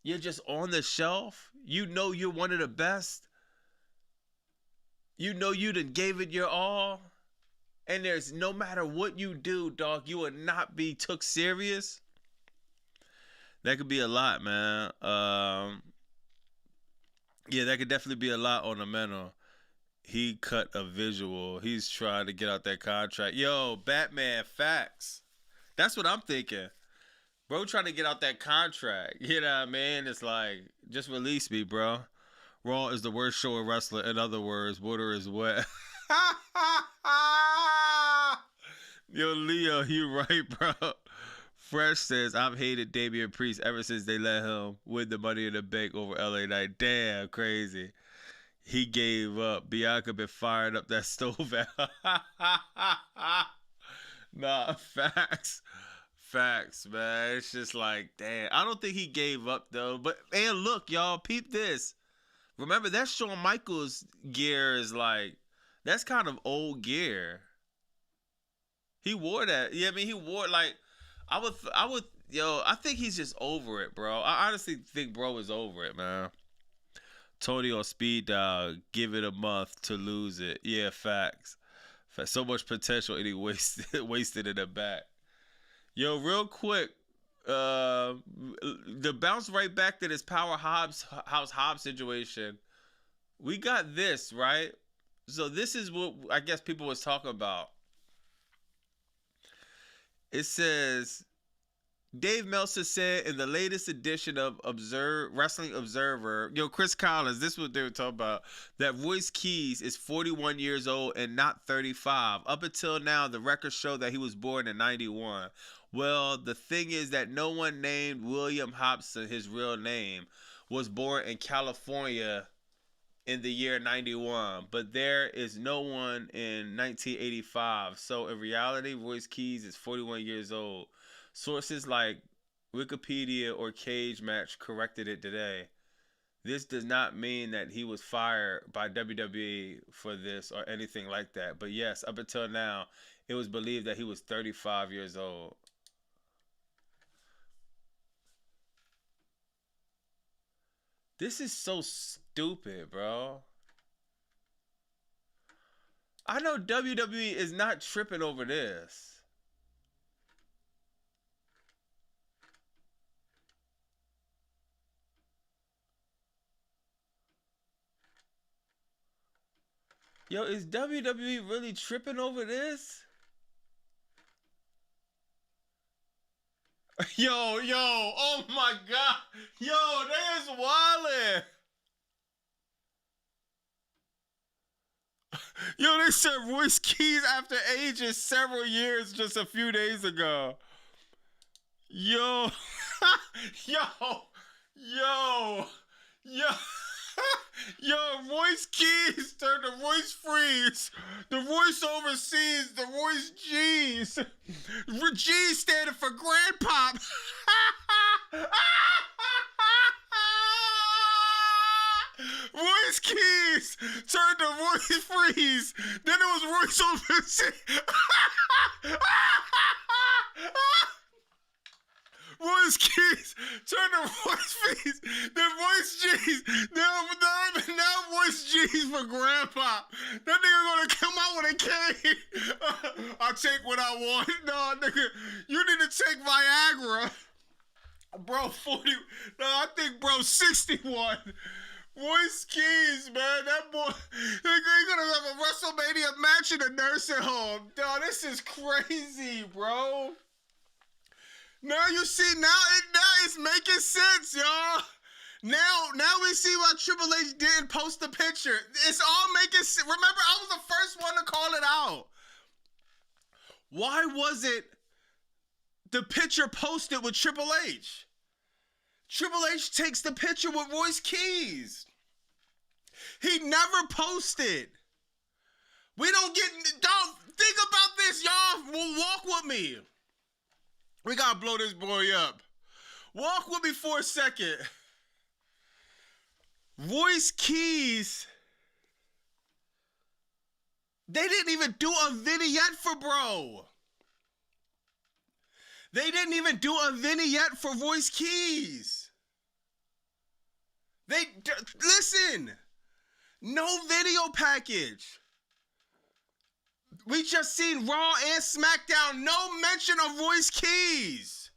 You're just on the shelf. You know you're one of the best. You know you done gave it your all. And there's no matter what you do, dog, you will not be took serious. That could be a lot, man. Yeah, that could definitely be a lot on the mental. He cut a visual. He's trying to get out that contract. Yo, Batman, facts. That's what I'm thinking. Bro trying to get out that contract. You know what I mean? It's like, just release me, bro. Raw is the worst show in wrestling. In other words, water is wet. Yo, Leo, you right, bro. Fresh says, I've hated Damian Priest ever since they let him win the Money in the Bank over LA Knight. Damn, crazy. He gave up. Bianca been firing up that stove. Nah, facts. Facts, man. It's just like, damn. I don't think he gave up, though. But, and look, y'all, peep this. Remember, that Shawn Michaels gear is like, that's kind of old gear. He wore that. Yeah, I mean, he wore like, I think he's just over it, bro. I honestly think bro is over it, man. Tony on speed dial, give it a month to lose it. Yeah, facts. So much potential and he wasted in the back. Yo, real quick, the bounce right back to this House Hobbs situation. We got this, right? So this is what I guess people was talking about. It says, Dave Meltzer said in the latest edition of Wrestling Observer, yo, Chris Collins, this is what they were talking about, that Royce Keys is 41 years old and not 35. Up until now, the records show that he was born in 91. Well, the thing is that no one named William Hobson, his real name, was born in California in the year 91, but there is no one in 1985. So in reality, Royce Keys is 41 years old. Sources like Wikipedia or Cage Match corrected it today. This does not mean that he was fired by WWE for this or anything like that. But yes, up until now, it was believed that he was 35 years old. This is so stupid, bro. I know WWE is not tripping over this. Yo, is WWE really tripping over this? Yo, oh my God. Yo, there's Wildin'. Yo, they said Royce Keys after ages several years just a few days ago. Yo, yo. Yo, Royce Keys turned to Royce Freeze. The Royce overseas, the Royce G's. G standing for Grandpop. Royce Keys turned to Royce Freeze. Then it was Royce overseas. Royce Keys turned to Royce Freeze, then Royce G's, now Royce Swiss G's for grandpa. That nigga gonna come out with a cane. I'll take what I want. No, nigga, you need to take Viagra. Bro, 40. No, I think bro 61. Royce Keys, man. That boy, they're gonna have a WrestleMania match in a nursing home. Dog, this is crazy, bro. Now you see, now it's making sense, y'all. Now we see why Triple H didn't post the picture. It's all making sense. Remember, I was the first one to call it out. Why was it the picture posted with Triple H? Triple H takes the picture with Royce Keys. He never posted. Don't think about this, y'all. Well, walk with me. We gotta blow this boy up. Walk with me for a second. Royce Keys, they didn't even do a vignette for bro. They didn't even do a vignette for Royce Keys. Listen, no video package. We just seen Raw and SmackDown, no mention of Royce Keys.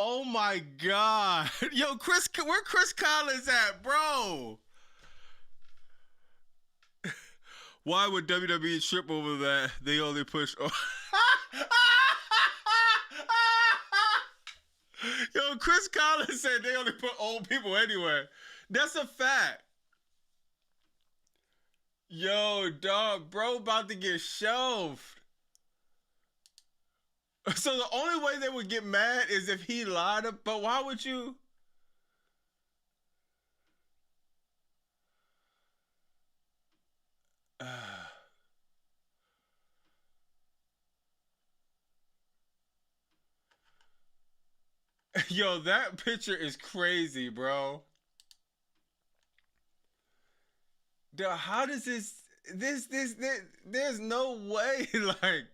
Oh my God. Yo, where Chris Collins at, bro? Why would WWE trip over that? They only push. Yo, Chris Collins said they only put old people anywhere. That's a fact. Yo, dog, bro about to get shelved. So the only way they would get mad is if he lied. But why would you? Yo, that picture is crazy, bro. Dude, how does this, there's no way, like.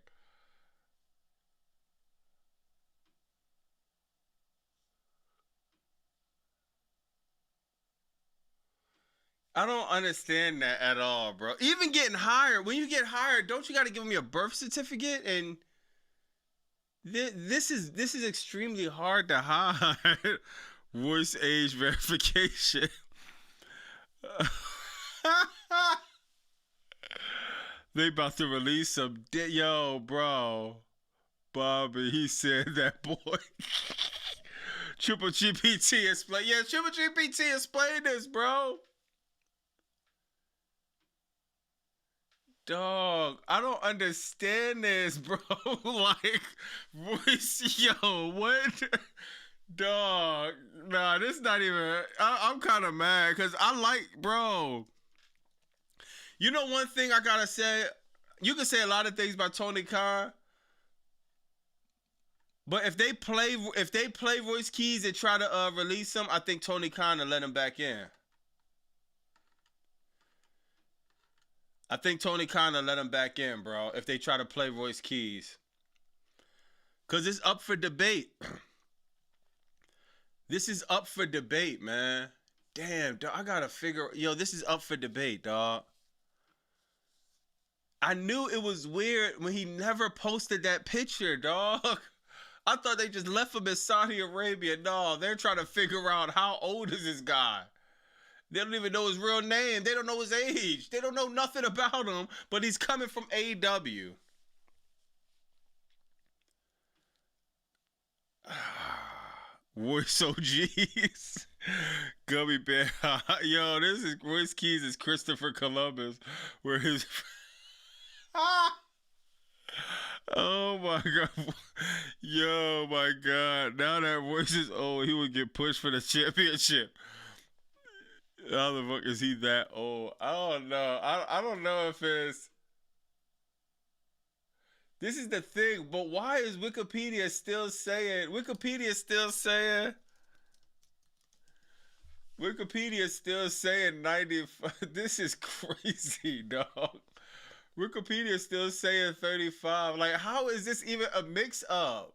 I don't understand that at all, bro. Even getting hired, when you get hired, don't you got to give me a birth certificate? And this is extremely hard to hide. Voice age verification. They about to release some. Yo, bro, Bobby, he said that boy. Triple GPT explain. Yeah, Triple GPT explain this, bro. Dog, I don't understand this, bro. Like, voice, yo, what? Dog, nah, this not even. I'm kind of mad because I like, bro. You know one thing I gotta say. You can say a lot of things about Tony Khan, but if they play Royce Keys and try to release him, I think Tony Khan will let him back in. I think Tony Khan will let him back in, bro, if they try to play Royce Keys. Because it's up for debate. This is up for debate, man. Damn, dog, I gotta figure. Yo, this is up for debate, dog. I knew it was weird when he never posted that picture, dog. I thought they just left him in Saudi Arabia. No, they're trying to figure out how old is this guy. They don't even know his real name. They don't know his age. They don't know nothing about him, but he's coming from AEW. Voice OGs. Gummy Bear. Yo, this is Royce Keys is Christopher Columbus. Where his... Oh my God. Yo, my God. Now that Royce is old, he would get pushed for the championship. How the fuck is he that old? I don't know. I don't know if it's... This is the thing, but why is Wikipedia still saying... Wikipedia still saying 95... This is crazy, dog. Wikipedia still saying 35. Like, how is this even a mix-up?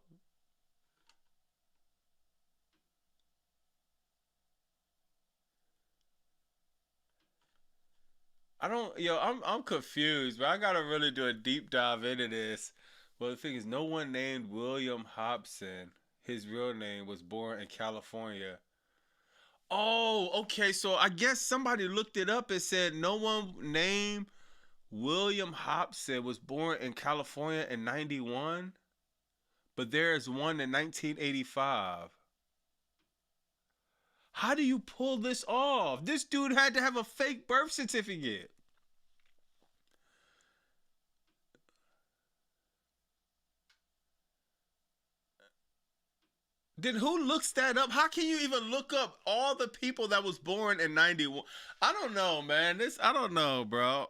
I don't, yo, I'm confused, but I gotta really do a deep dive into this. Well, the thing is, no one named William Hobson. His real name was born in California. Oh, okay. So I guess somebody looked it up and said no one named William Hobson was born in California in 91, but there is one in 1985. How do you pull this off? This dude had to have a fake birth certificate. Then who looks that up? How can you even look up all the people that was born in 91? I don't know, man. I don't know, bro.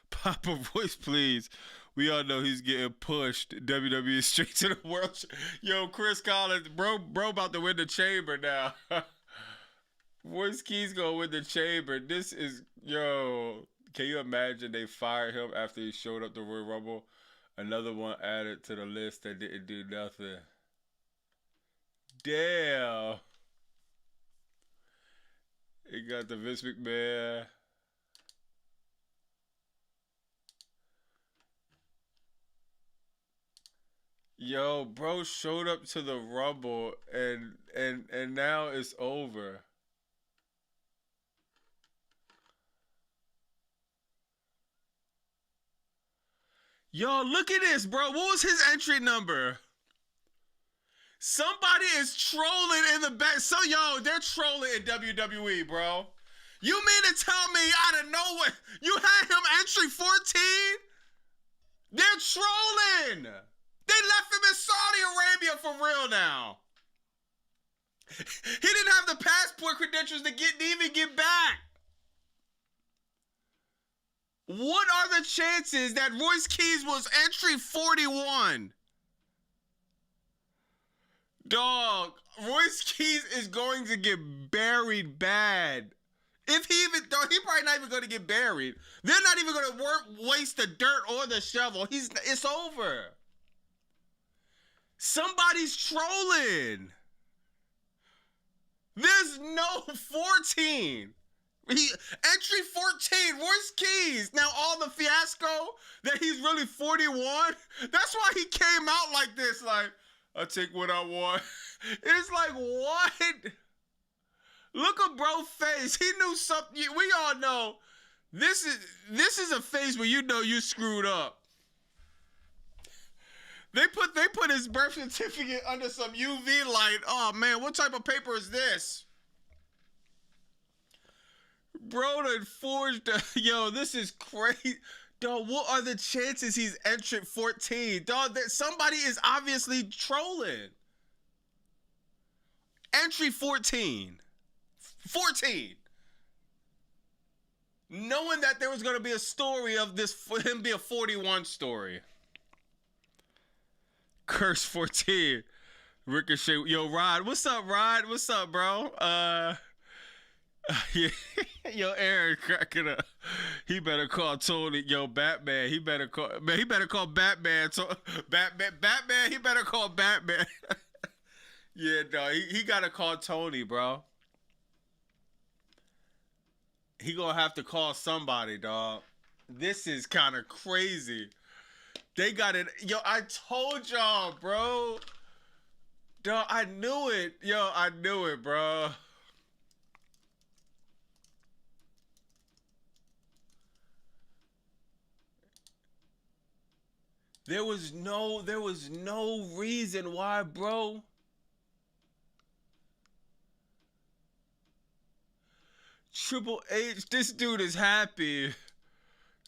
Papa voice, please. We all know he's getting pushed. WWE straight to the world. Yo, Chris Collins, bro, about to win the chamber now. Voice Key's gonna win the chamber. This is, yo. Can you imagine they fired him after he showed up to Royal Rumble? Another one added to the list that didn't do nothing. Damn. He got the Vince McMahon. Yo, bro showed up to the Rumble and now it's over. Yo, look at this, bro. What was his entry number? Somebody is trolling in the back. So, yo, they're trolling in WWE, bro. You mean to tell me out of nowhere you had him entry 14? They're trolling. They left him in Saudi Arabia for real now. He didn't have the passport credentials to even get back. What are the chances that Royce Keys was entry 41? Dog, Royce Keys is going to get buried bad. If he even, dog, he probably not even going to get buried. They're not even going to waste the dirt or the shovel. It's over. Somebody's trolling. There's no 14. Entry 14, Royce Keys. Now all the fiasco that he's really 41. That's why he came out like this, like, I take what I want. It's like, what? Look at bro's face. He knew something. We all know this is a face where you know you screwed up. They put his birth certificate under some UV light. Oh man, what type of paper is this? Bro done forged yo, this is crazy. Dog, what are the chances he's entered 14? Dog, that somebody is obviously trolling. Entry 14. 14. Knowing that there was going to be a story of this, for him be a 41 story. Curse 14. Ricochet. Yo, Rod. What's up, Rod? What's up, bro? Yeah. Yo, Aaron cracking up. He better call Tony. Yo, Batman. He better call Batman. Batman. He better call Batman. Yeah, no, he gotta call Tony, bro. He gonna have to call somebody, dog. This is kind of crazy. They got it. Yo, I told y'all, bro. Dog, I knew it. Yo, I knew it, bro. There was no reason why, bro. Triple H, this dude is happy.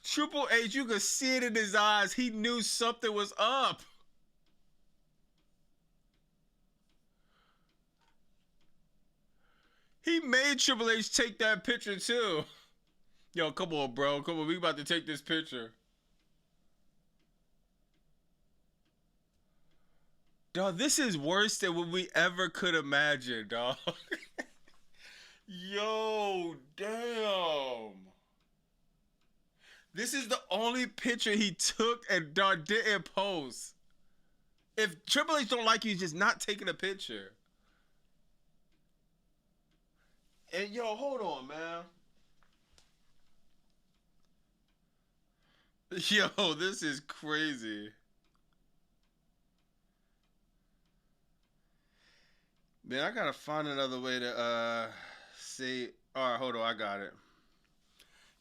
Triple H, you could see it in his eyes. He knew something was up. He made Triple H take that picture too. Yo, come on, bro. Come on, we about to take this picture. Dog, this is worse than what we ever could imagine, dog. Yo, damn. This is the only picture he took and didn't post. If Triple H don't like you, he's just not taking a picture. And yo, hold on, man. Yo, this is crazy. Man, I gotta find another way to see. All right, hold on, I got it.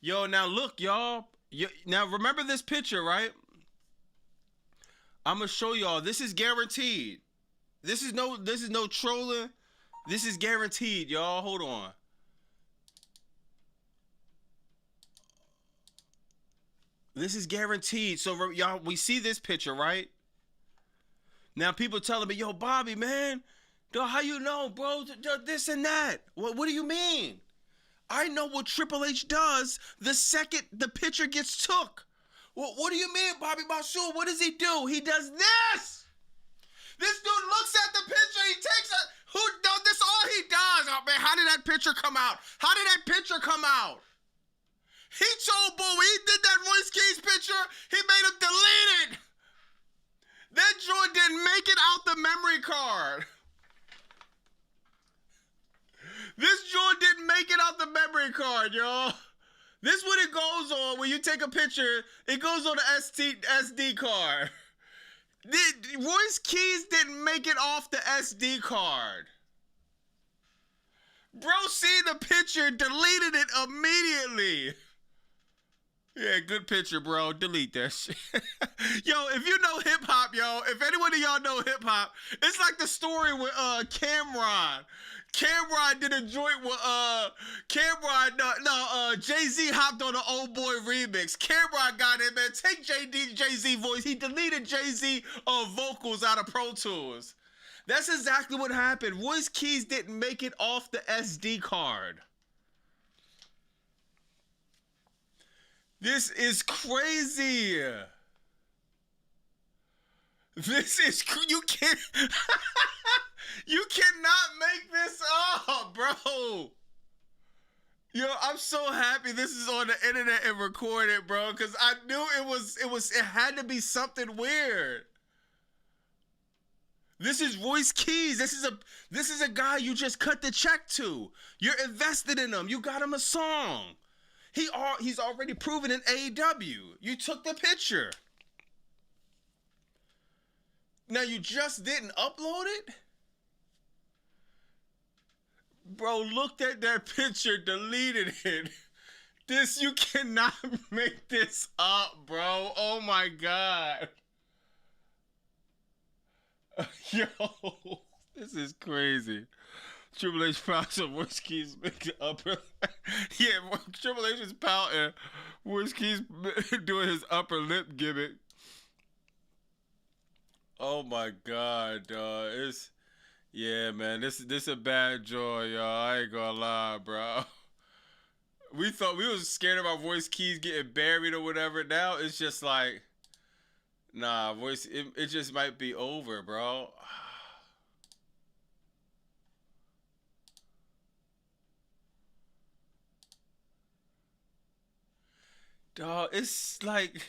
Yo, now look, y'all. Now remember this picture, right? I'm gonna show y'all. This is guaranteed. This is no trolling. This is guaranteed, y'all. Hold on. This is guaranteed. So y'all, we see this picture, right? Now people telling me, yo, Bobby, man, dog, how you know, bro? This and that. What do you mean? I know what Triple H does the second the picture gets took. What do you mean, Bobby Bassoul? What does he do? He does this. This dude looks at the picture. He takes it. Who does this? All he does. Oh man, how did that picture come out? How did that picture come out? He told Bull when he did that Royce Keys picture, he made him delete it. That joint didn't make it out the memory card. This joint didn't make it out the memory card, y'all. This what it goes on when you take a picture. It goes on the SD card. Royce Keys didn't make it off the SD card. Bro seen the picture, deleted it immediately. Yeah, good picture, bro. Delete that shit. Yo, if you know hip hop, yo, if anyone of y'all know hip hop, it's like the story with Cameron. Cameron did a joint with Jay-Z hopped on the Old Boy remix. Cameron got in, man. Take Jay-Z voice. He deleted Jay-Z vocals out of Pro Tools. That's exactly what happened. Royce Keys didn't make it off the SD card. This is crazy. This is you can't you cannot make this up, bro. Yo, I'm so happy this is on the internet and recorded, bro, because I knew it had to be something weird. This is Royce Keys. This is a guy you just cut the check to. You're invested in him. You got him a song. He's already proven in AEW. You took the picture. Now you just didn't upload it? Bro, looked at that picture, deleted it. You cannot make this up, bro. Oh my God. Yo, this is crazy. Triple H pouts and Royce Keys make the upper. Yeah, Triple H is pouting. Royce Keys doing his upper lip gimmick. Oh my God, dog. Yeah, man. This a bad joy, y'all. I ain't gonna lie, bro. We thought we was scared about Royce Keys getting buried or whatever. Now it's just like, nah, it just might be over, bro. Dog, it's like,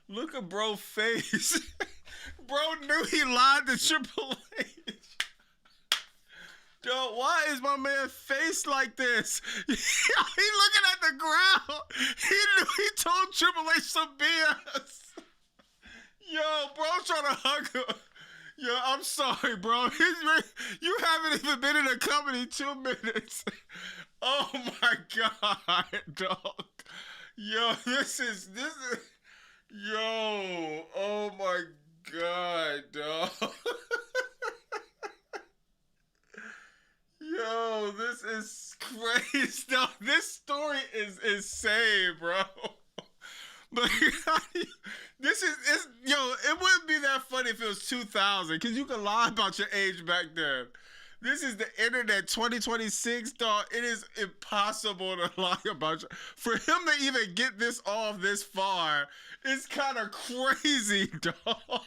look at bro's face. Bro knew he lied to Triple H. Dog, why is my man face like this? He looking at the ground. He knew he told Triple H some BS. Yo, bro trying to hug him. Yo, I'm sorry, bro. You haven't even been in the company 2 minutes. Oh my God, dog. Yo, this is, yo, oh my God, dog. Yo, this is crazy. No, this story is insane, bro. But yo, it wouldn't be that funny if it was 2000, because you can lie about your age back then. This is the internet 2026, dog. It is impossible to lie about you. For him to even get this off this far, it's kind of crazy, dog.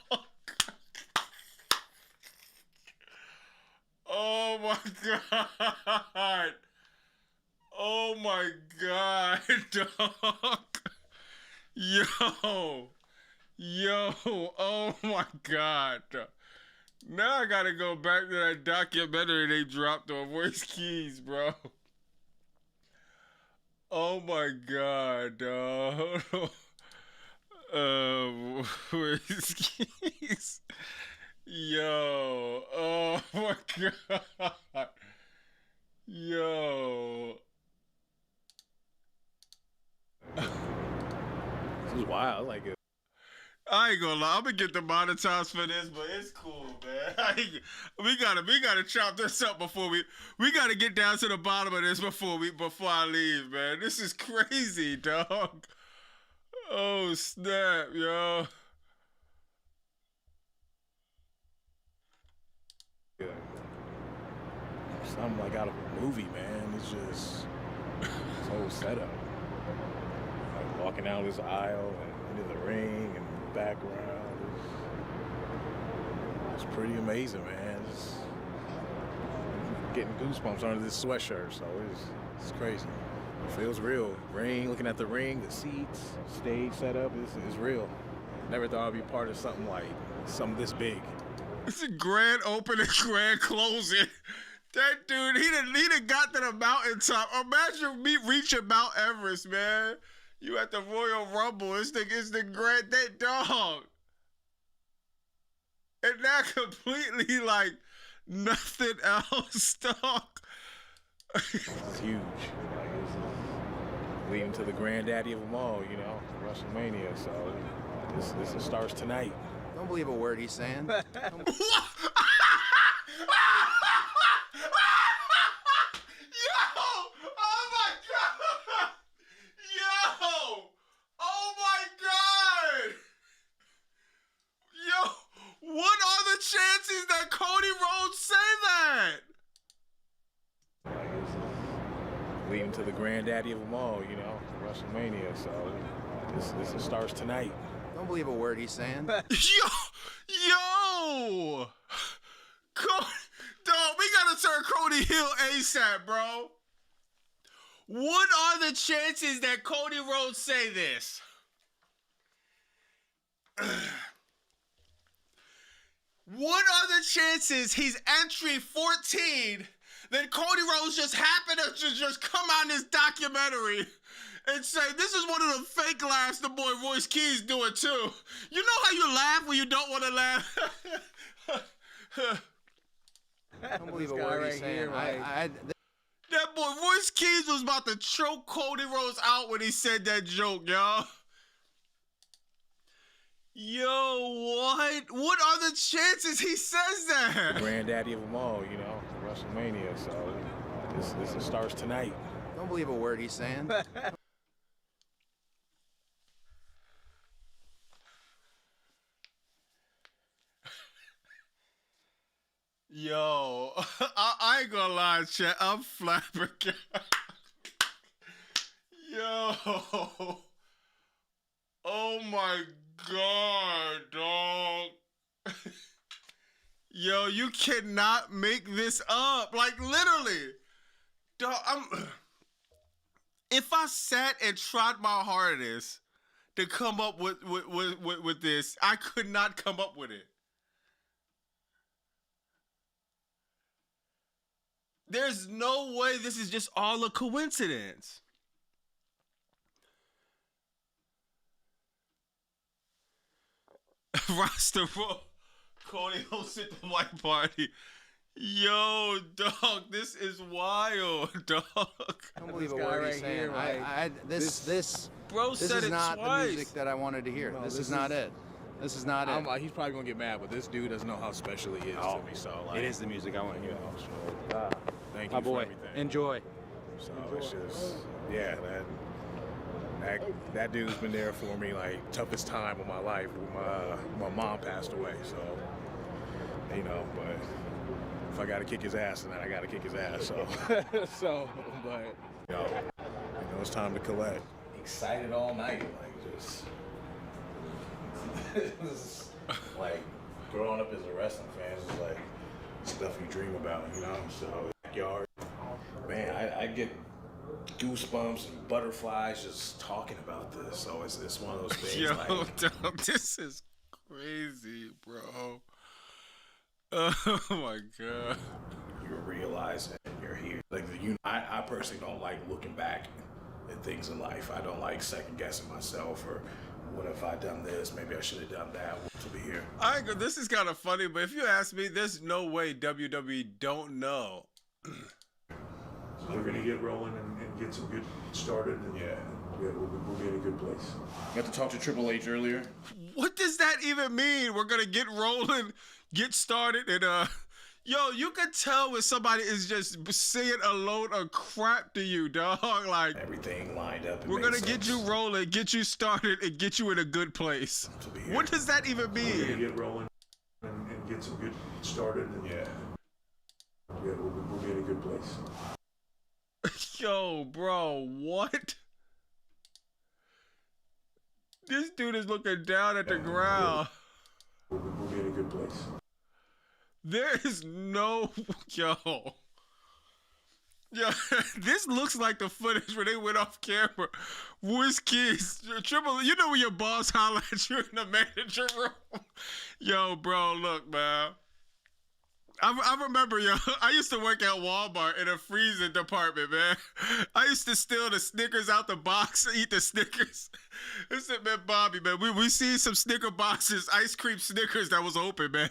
Oh my God. Oh my God, dog. Yo, oh my God. Now I gotta go back to that documentary they dropped on Royce Keys, bro. Oh my God, dog. Where's his keys? Yo, oh my god. Yo. This is wild. Like it. I ain't gonna lie, I'm gonna get demonetized for this, but it's cool, man. We gotta chop this up before we gotta get down to the bottom of this before I leave, man. This is crazy, dog. Oh snap, yo. Yeah. Something like out of a movie, man. It's just this whole setup. Like walking down this aisle and into the ring and the background. It's pretty amazing, man. Just getting goosebumps under this sweatshirt, so it's crazy. It feels real. Ring, looking at the ring, the seats, stage setup is real. Never thought I'd be part of something this big. It's a grand opening, grand closing. That dude, he done got to the mountaintop. Imagine me reaching Mount Everest, man. You at the Royal Rumble. It's the grand, that dog. And that completely like nothing else, dog. It's huge. Like this is leading to the granddaddy of them all, you know, WrestleMania. So this starts tonight. Don't believe a word he's saying. What are the chances that Cody Rhodes say that? Like this is leading to the granddaddy of them all, you know, WrestleMania. So this starts tonight. Don't believe a word he's saying. Yo! Dog, we gotta turn Cody heel ASAP, bro. What are the chances that Cody Rhodes say this? What are the chances he's entry 14, then Cody Rhodes just happened to just come on this documentary and say, this is one of the fake laughs the boy Royce Keys doing too. You know how you laugh when you don't want to laugh? Don't believe a word he's saying. That boy Royce Keys was about to choke Cody Rhodes out when he said that joke, y'all. Yo, what? What are the chances he says that? The granddaddy of them all, you know, WrestleMania. So this starts tonight. Don't believe a word he's saying. Yo, I ain't gonna lie, chat. I'm flabbergasted. Yo. Oh my God, dog. Yo, you cannot make this up. Like, literally. Dog, if I sat and tried my hardest to come up with this, I could not come up with it. There's no way this is just all a coincidence. Roster Raw. Cody hosted the white party. Yo, dog, this is wild, dog. Don't believe a word he's saying. This Bro said is it not twice. the music that I wanted to hear. No, this is not it. This is not it. He's probably gonna get mad, but this dude doesn't know how special he is to me. So like, It is the music I want to hear. So, thank you My boy, for everything. enjoy. So it's just, yeah, that dude's been there for me, like, toughest time of my life when my mom passed away. So, you know, but if I gotta kick his ass tonight, I gotta kick his ass. So, but you know, it's time to collect. Excited all night, like just, like growing up as a wrestling fan is like stuff you dream about, you know. So, backyard, man, I get goosebumps and butterflies just talking about this. So it's one of those things. Yo, like, dog, this is crazy, bro. Oh my God. you realize that you're here. Like I personally don't like looking back at things in life. I don't like second guessing myself or what have I done this? Maybe I should have done that to be here. I agree. This is kind of funny, but if you ask me, there's no way WWE don't know. So we're gonna get rolling and get some good started, and we'll be in a good place. You got to talk to Triple H earlier. What does that even mean? We're gonna get rolling, get started, and yo, you can tell when somebody is just saying a load of crap to you, dog. Like, Everything lined up. we're gonna get you rolling, get you started, and get you in a good place. to be here. What does that even We're gonna mean? get rolling and get some good started, and we'll be in a good place. Yo, bro, what? This dude is looking down at the ground. We'll be in a good place. There is no, yo, this looks like the footage where they went off camera. Whiskey, Triple, you know when your boss holler at you in the manager room? Yo, bro, look, man. I remember, yo, I used to work at Walmart in a freezing department, man. I used to steal the Snickers out the box, eat the Snickers. Listen, man, Bobby, man, we see some Snicker boxes, ice cream Snickers that was open, man.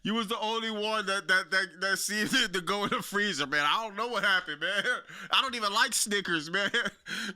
You was the only one that seen it to go in the freezer, man. I don't know what happened, man. I don't even like Snickers, man.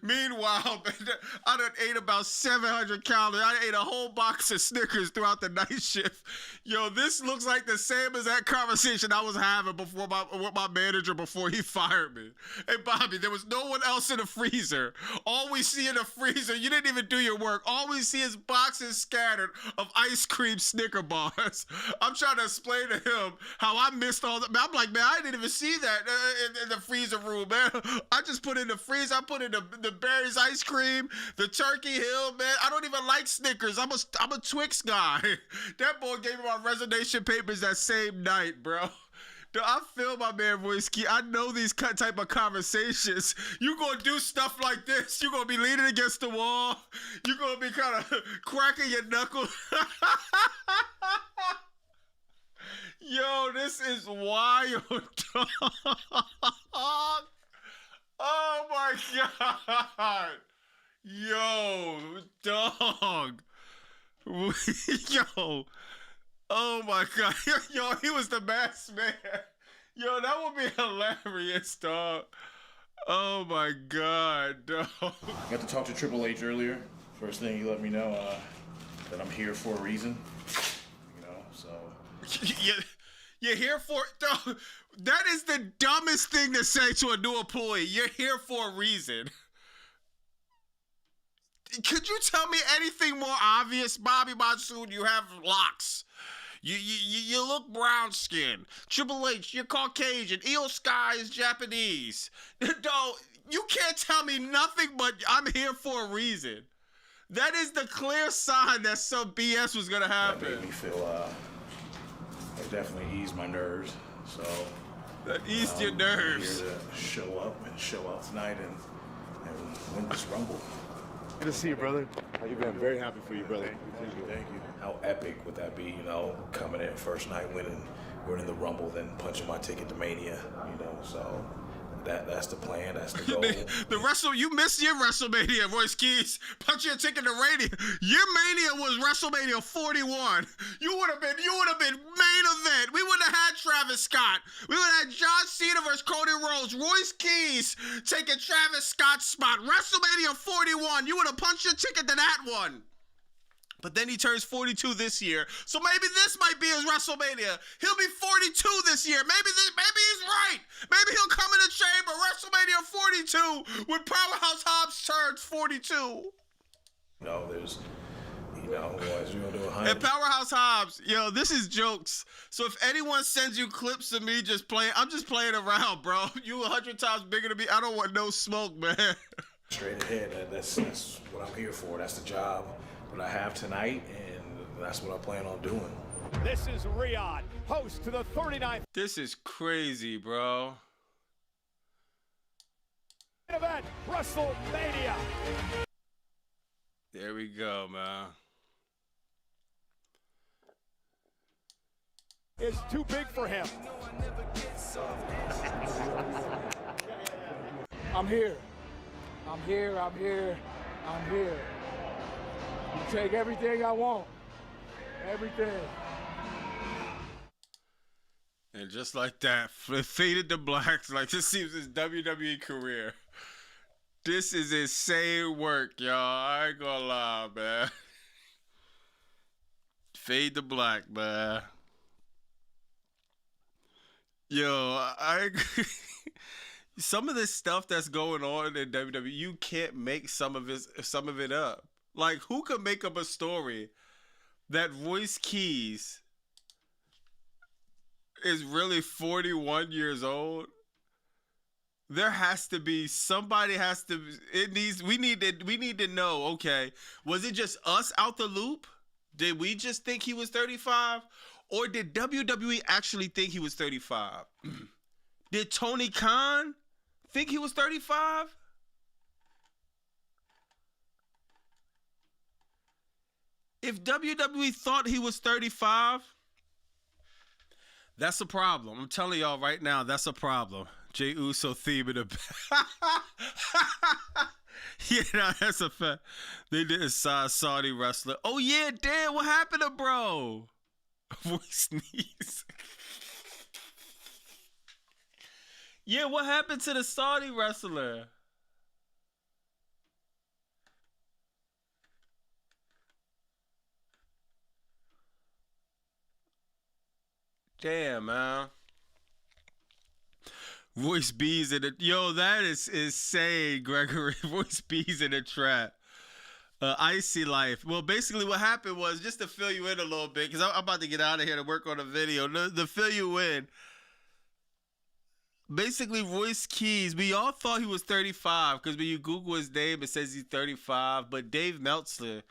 Meanwhile, man, I done ate about 700 calories. I ate a whole box of Snickers throughout the night shift. Yo, this looks like the same as that conversation I was having before with my manager before he fired me. Hey, Bobby, there was no one else in the freezer. All we see in the freezer, you didn't even do your work. All we see is boxes scattered of ice cream Snicker bars. I'm trying to explain to him how I missed all that. I'm like, man, I didn't even see that in the freezer room, man. I just put in the freezer. I put in the Berry's ice cream, the Turkey Hill, man. I don't even like Snickers. I'm a Twix guy. That boy gave me my resignation papers that same night, bro. Dude, I feel my man Whiskey. I know these type of conversations. You gonna do stuff like this. You gonna be leaning against the wall. You gonna be kind of cracking your knuckles. Yo, this is wild, dog. Oh my God. Yo, dog. Yo. Oh my God. Yo, he was the best man. Yo, that would be hilarious, dog. Oh my God, dog. You got to talk to Triple H earlier. First thing he let me know that I'm here for a reason. You know, so. You're here for dog, that is the dumbest thing to say to a new employee. You're here for a reason. Could you tell me anything more obvious? Bobby Monsoon, you have locks. You look brown skinned. Triple H, you're Caucasian. Io Sky is Japanese. Dog, you can't tell me nothing but I'm here for a reason. That is the clear sign that some BS was gonna happen. That made me feel, it definitely eased my nerves. So That eased your nerves. I'm here to show up and show out tonight and win this Rumble. Good to see you, brother. How you been? Very happy for you, brother. Thank you. How epic would that be, you know, coming in first night winning the Rumble, then punching my ticket to Mania, you know, so that's the plan, that's the goal. You missed your WrestleMania, Royce Keys. Punch your ticket to Mania. Your Mania was WrestleMania 41. You would have been main event. We wouldn't have had Travis Scott. We would have had John Cena versus Cody Rhodes. Royce Keys taking Travis Scott's spot. WrestleMania 41. You would have punched your ticket to that one. But then he turns 42 this year. So maybe this might be his WrestleMania. He'll be 42 this year. Maybe he's right. Maybe he'll come in the chamber. WrestleMania 42 when Powerhouse Hobbs turns 42. No, there's, you know, otherwise you're going to do 100. And Powerhouse Hobbs, yo, this is jokes. So if anyone sends you clips of me just playing, I'm just playing around, bro. You 100 times bigger than me. I don't want no smoke, man. Straight ahead, that's what I'm here for. That's the job that I have tonight, and that's what I plan on doing. This is Riyadh, host to the 39th This is crazy, bro. event, WrestleMania. There we go, man. Is too big for him. I'm here. I'm here. I'm here. I'm here. You take everything I want. Everything. And just like that, faded to blacks. Like, this seems his WWE career. This is insane work, y'all. I ain't gonna lie, man. Fade to black, man. Yo, some of this stuff that's going on in WWE, you can't make some of it up. Like, who could make up a story that Royce Keys is really 41 years old? There has to be somebody we need to know, okay, was it just us out the loop? Did we just think he was 35? Or did WWE actually think he was 35? Did Tony Khan think he was 35? If WWE thought he was 35, that's a problem. I'm telling y'all right now, that's a problem. Jey Uso theme in the back. Yeah, no, that's a fact. They did a Saudi wrestler. Oh yeah, damn, what happened to bro? Voice sneeze. Yeah, what happened to the Saudi wrestler? Damn, man. Voice B's in the... Yo, that is insane, Gregory. Voice B's in the trap. Icy Life. Well, basically what happened was, just to fill you in a little bit, because I'm about to get out of here to work on a video. To fill you in, basically Royce Keys, we all thought he was 35, because when you Google his name, it says he's 35, but Dave Meltzer,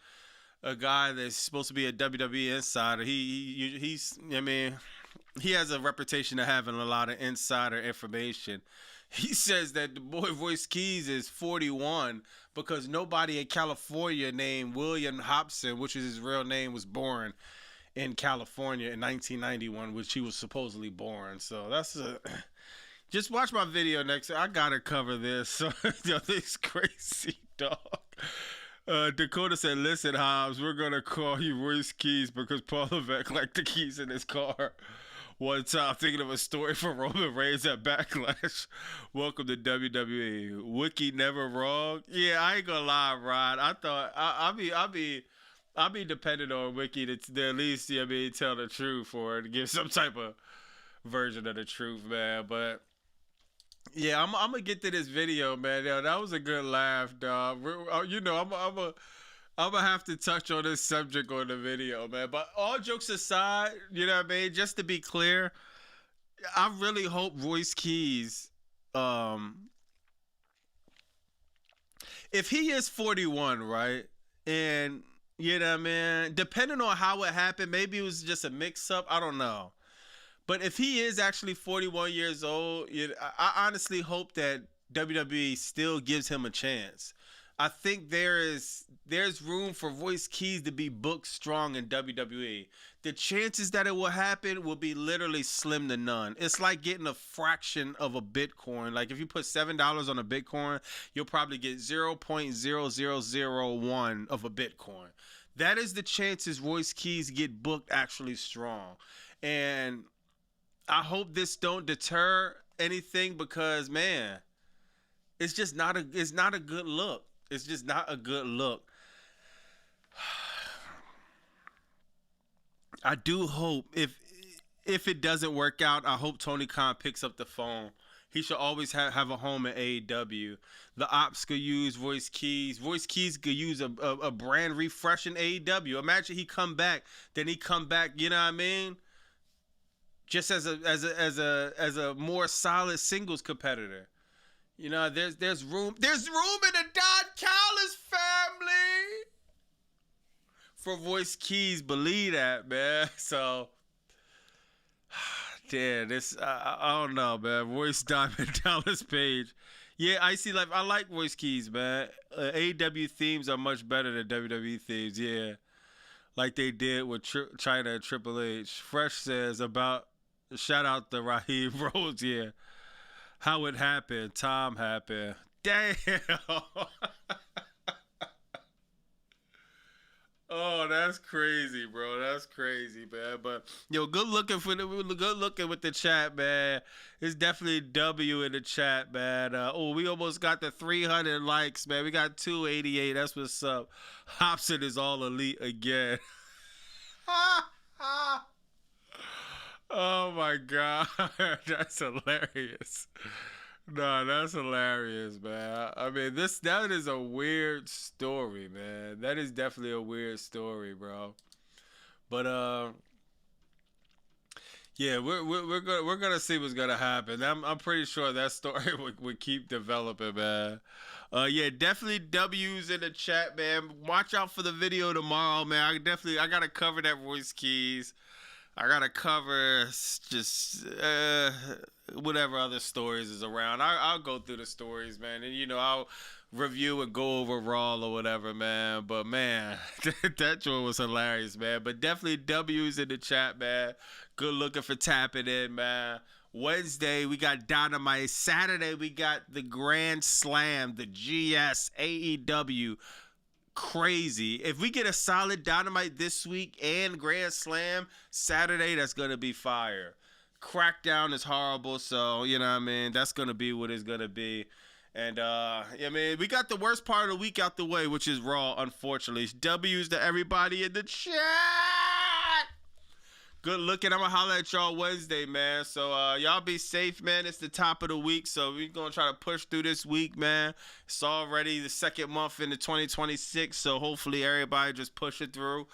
a guy that's supposed to be a WWE insider, he's I mean... he has a reputation of having a lot of insider information. He says that the boy Royce Keys is 41 because nobody in California named William Hobson, which is his real name, was born in California in 1991, which he was supposedly born. So that's just watch my video next. I gotta cover this. So yo, this is crazy, dog. Dakota said, "Listen, Hobbs, we're gonna call you Royce Keys because Paul Levesque liked the keys in his car." One time, thinking of a story for Roman Reigns at Backlash. Welcome to WWE. Wiki never wrong. Yeah, I ain't gonna lie, Rod. I thought I'll be dependent on Wiki to at least tell the truth or to give some type of version of the truth, man. But yeah, I'm gonna get to this video, man. Yo, that was a good laugh, dog. I'm gonna have to touch on this subject on the video, man. But all jokes aside, you know what I mean? Just to be clear, I really hope Royce Keys, if he is 41, right? And, you know what I mean? Depending on how it happened, maybe it was just a mix-up. I don't know. But if he is actually 41 years old, I honestly hope that WWE still gives him a chance. I think there's room for Royce Keys to be booked strong in WWE. The chances that it will happen will be literally slim to none. It's like getting a fraction of a Bitcoin. Like if you put $7 on a Bitcoin, you'll probably get 0.0001 of a Bitcoin. That is the chances Royce Keys get booked actually strong. And I hope this don't deter anything because, man, it's just not a good look. It's just not a good look. I do hope if it doesn't work out, I hope Tony Khan picks up the phone. He should always have a home at AEW. The Ops could use Royce Keys. Royce Keys could use a brand refresh in AEW. Imagine he come back, then he come back. You know what I mean? Just as a more solid singles competitor. You know, there's room in the Don Callis family for Royce Keys. Believe that, man. So, damn, this I don't know, man. Royce Diamond Dallas Page. Yeah, Icy Life. I like Royce Keys, man. AEW themes are much better than WWE themes. Yeah, like they did with China and Triple H. Fresh says about shout out to Raheem Rhodes. Yeah. How it happened, Tom happened. Damn. Oh, that's crazy, bro. That's crazy, man. But yo, good looking with the chat, man. It's definitely W in the chat, man. We almost got the 300 likes, man. We got 288. That's what's up. Hobson is all elite again. Oh my god, that's hilarious. No, that's hilarious, man. I mean, that is a weird story, man. That is definitely a weird story, bro. But yeah, we're gonna see what's gonna happen. I'm pretty sure that story would keep developing, man. Yeah, definitely W's in the chat, man. Watch out for the video tomorrow, man. I gotta cover that Royce Keys. I gotta cover just whatever other stories is around. I'll go through the stories, man, and I'll review and go over Raw or whatever, man. But man, that joint was hilarious, man. But definitely W's in the chat, man. Good looking for tapping in, man. Wednesday we got Dynamite. Saturday we got the Grand Slam, the GS AEW. Crazy. If we get a solid Dynamite this week and Grand Slam Saturday, that's gonna be fire. Crackdown is horrible, so you know what I mean, that's gonna be what it's gonna be. And yeah, man, we got the worst part of the week out the way, which is Raw, unfortunately. W's to everybody in the chat. Good looking. I'm gonna holler at y'all Wednesday, man. So y'all be safe, man. It's the top of the week, so we're gonna try to push through this week, man. It's already the second month into 2026, so hopefully everybody just push it through,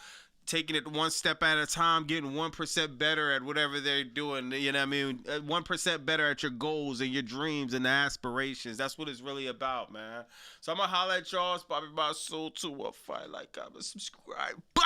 taking it one step at a time, getting 1% better at whatever they're doing. You know what I mean? 1% better at your goals and your dreams and aspirations. That's what it's really about, man. So I'm gonna holler at y'all. It's Bobby My Soul 215. Like, comment, subscribe. Bye.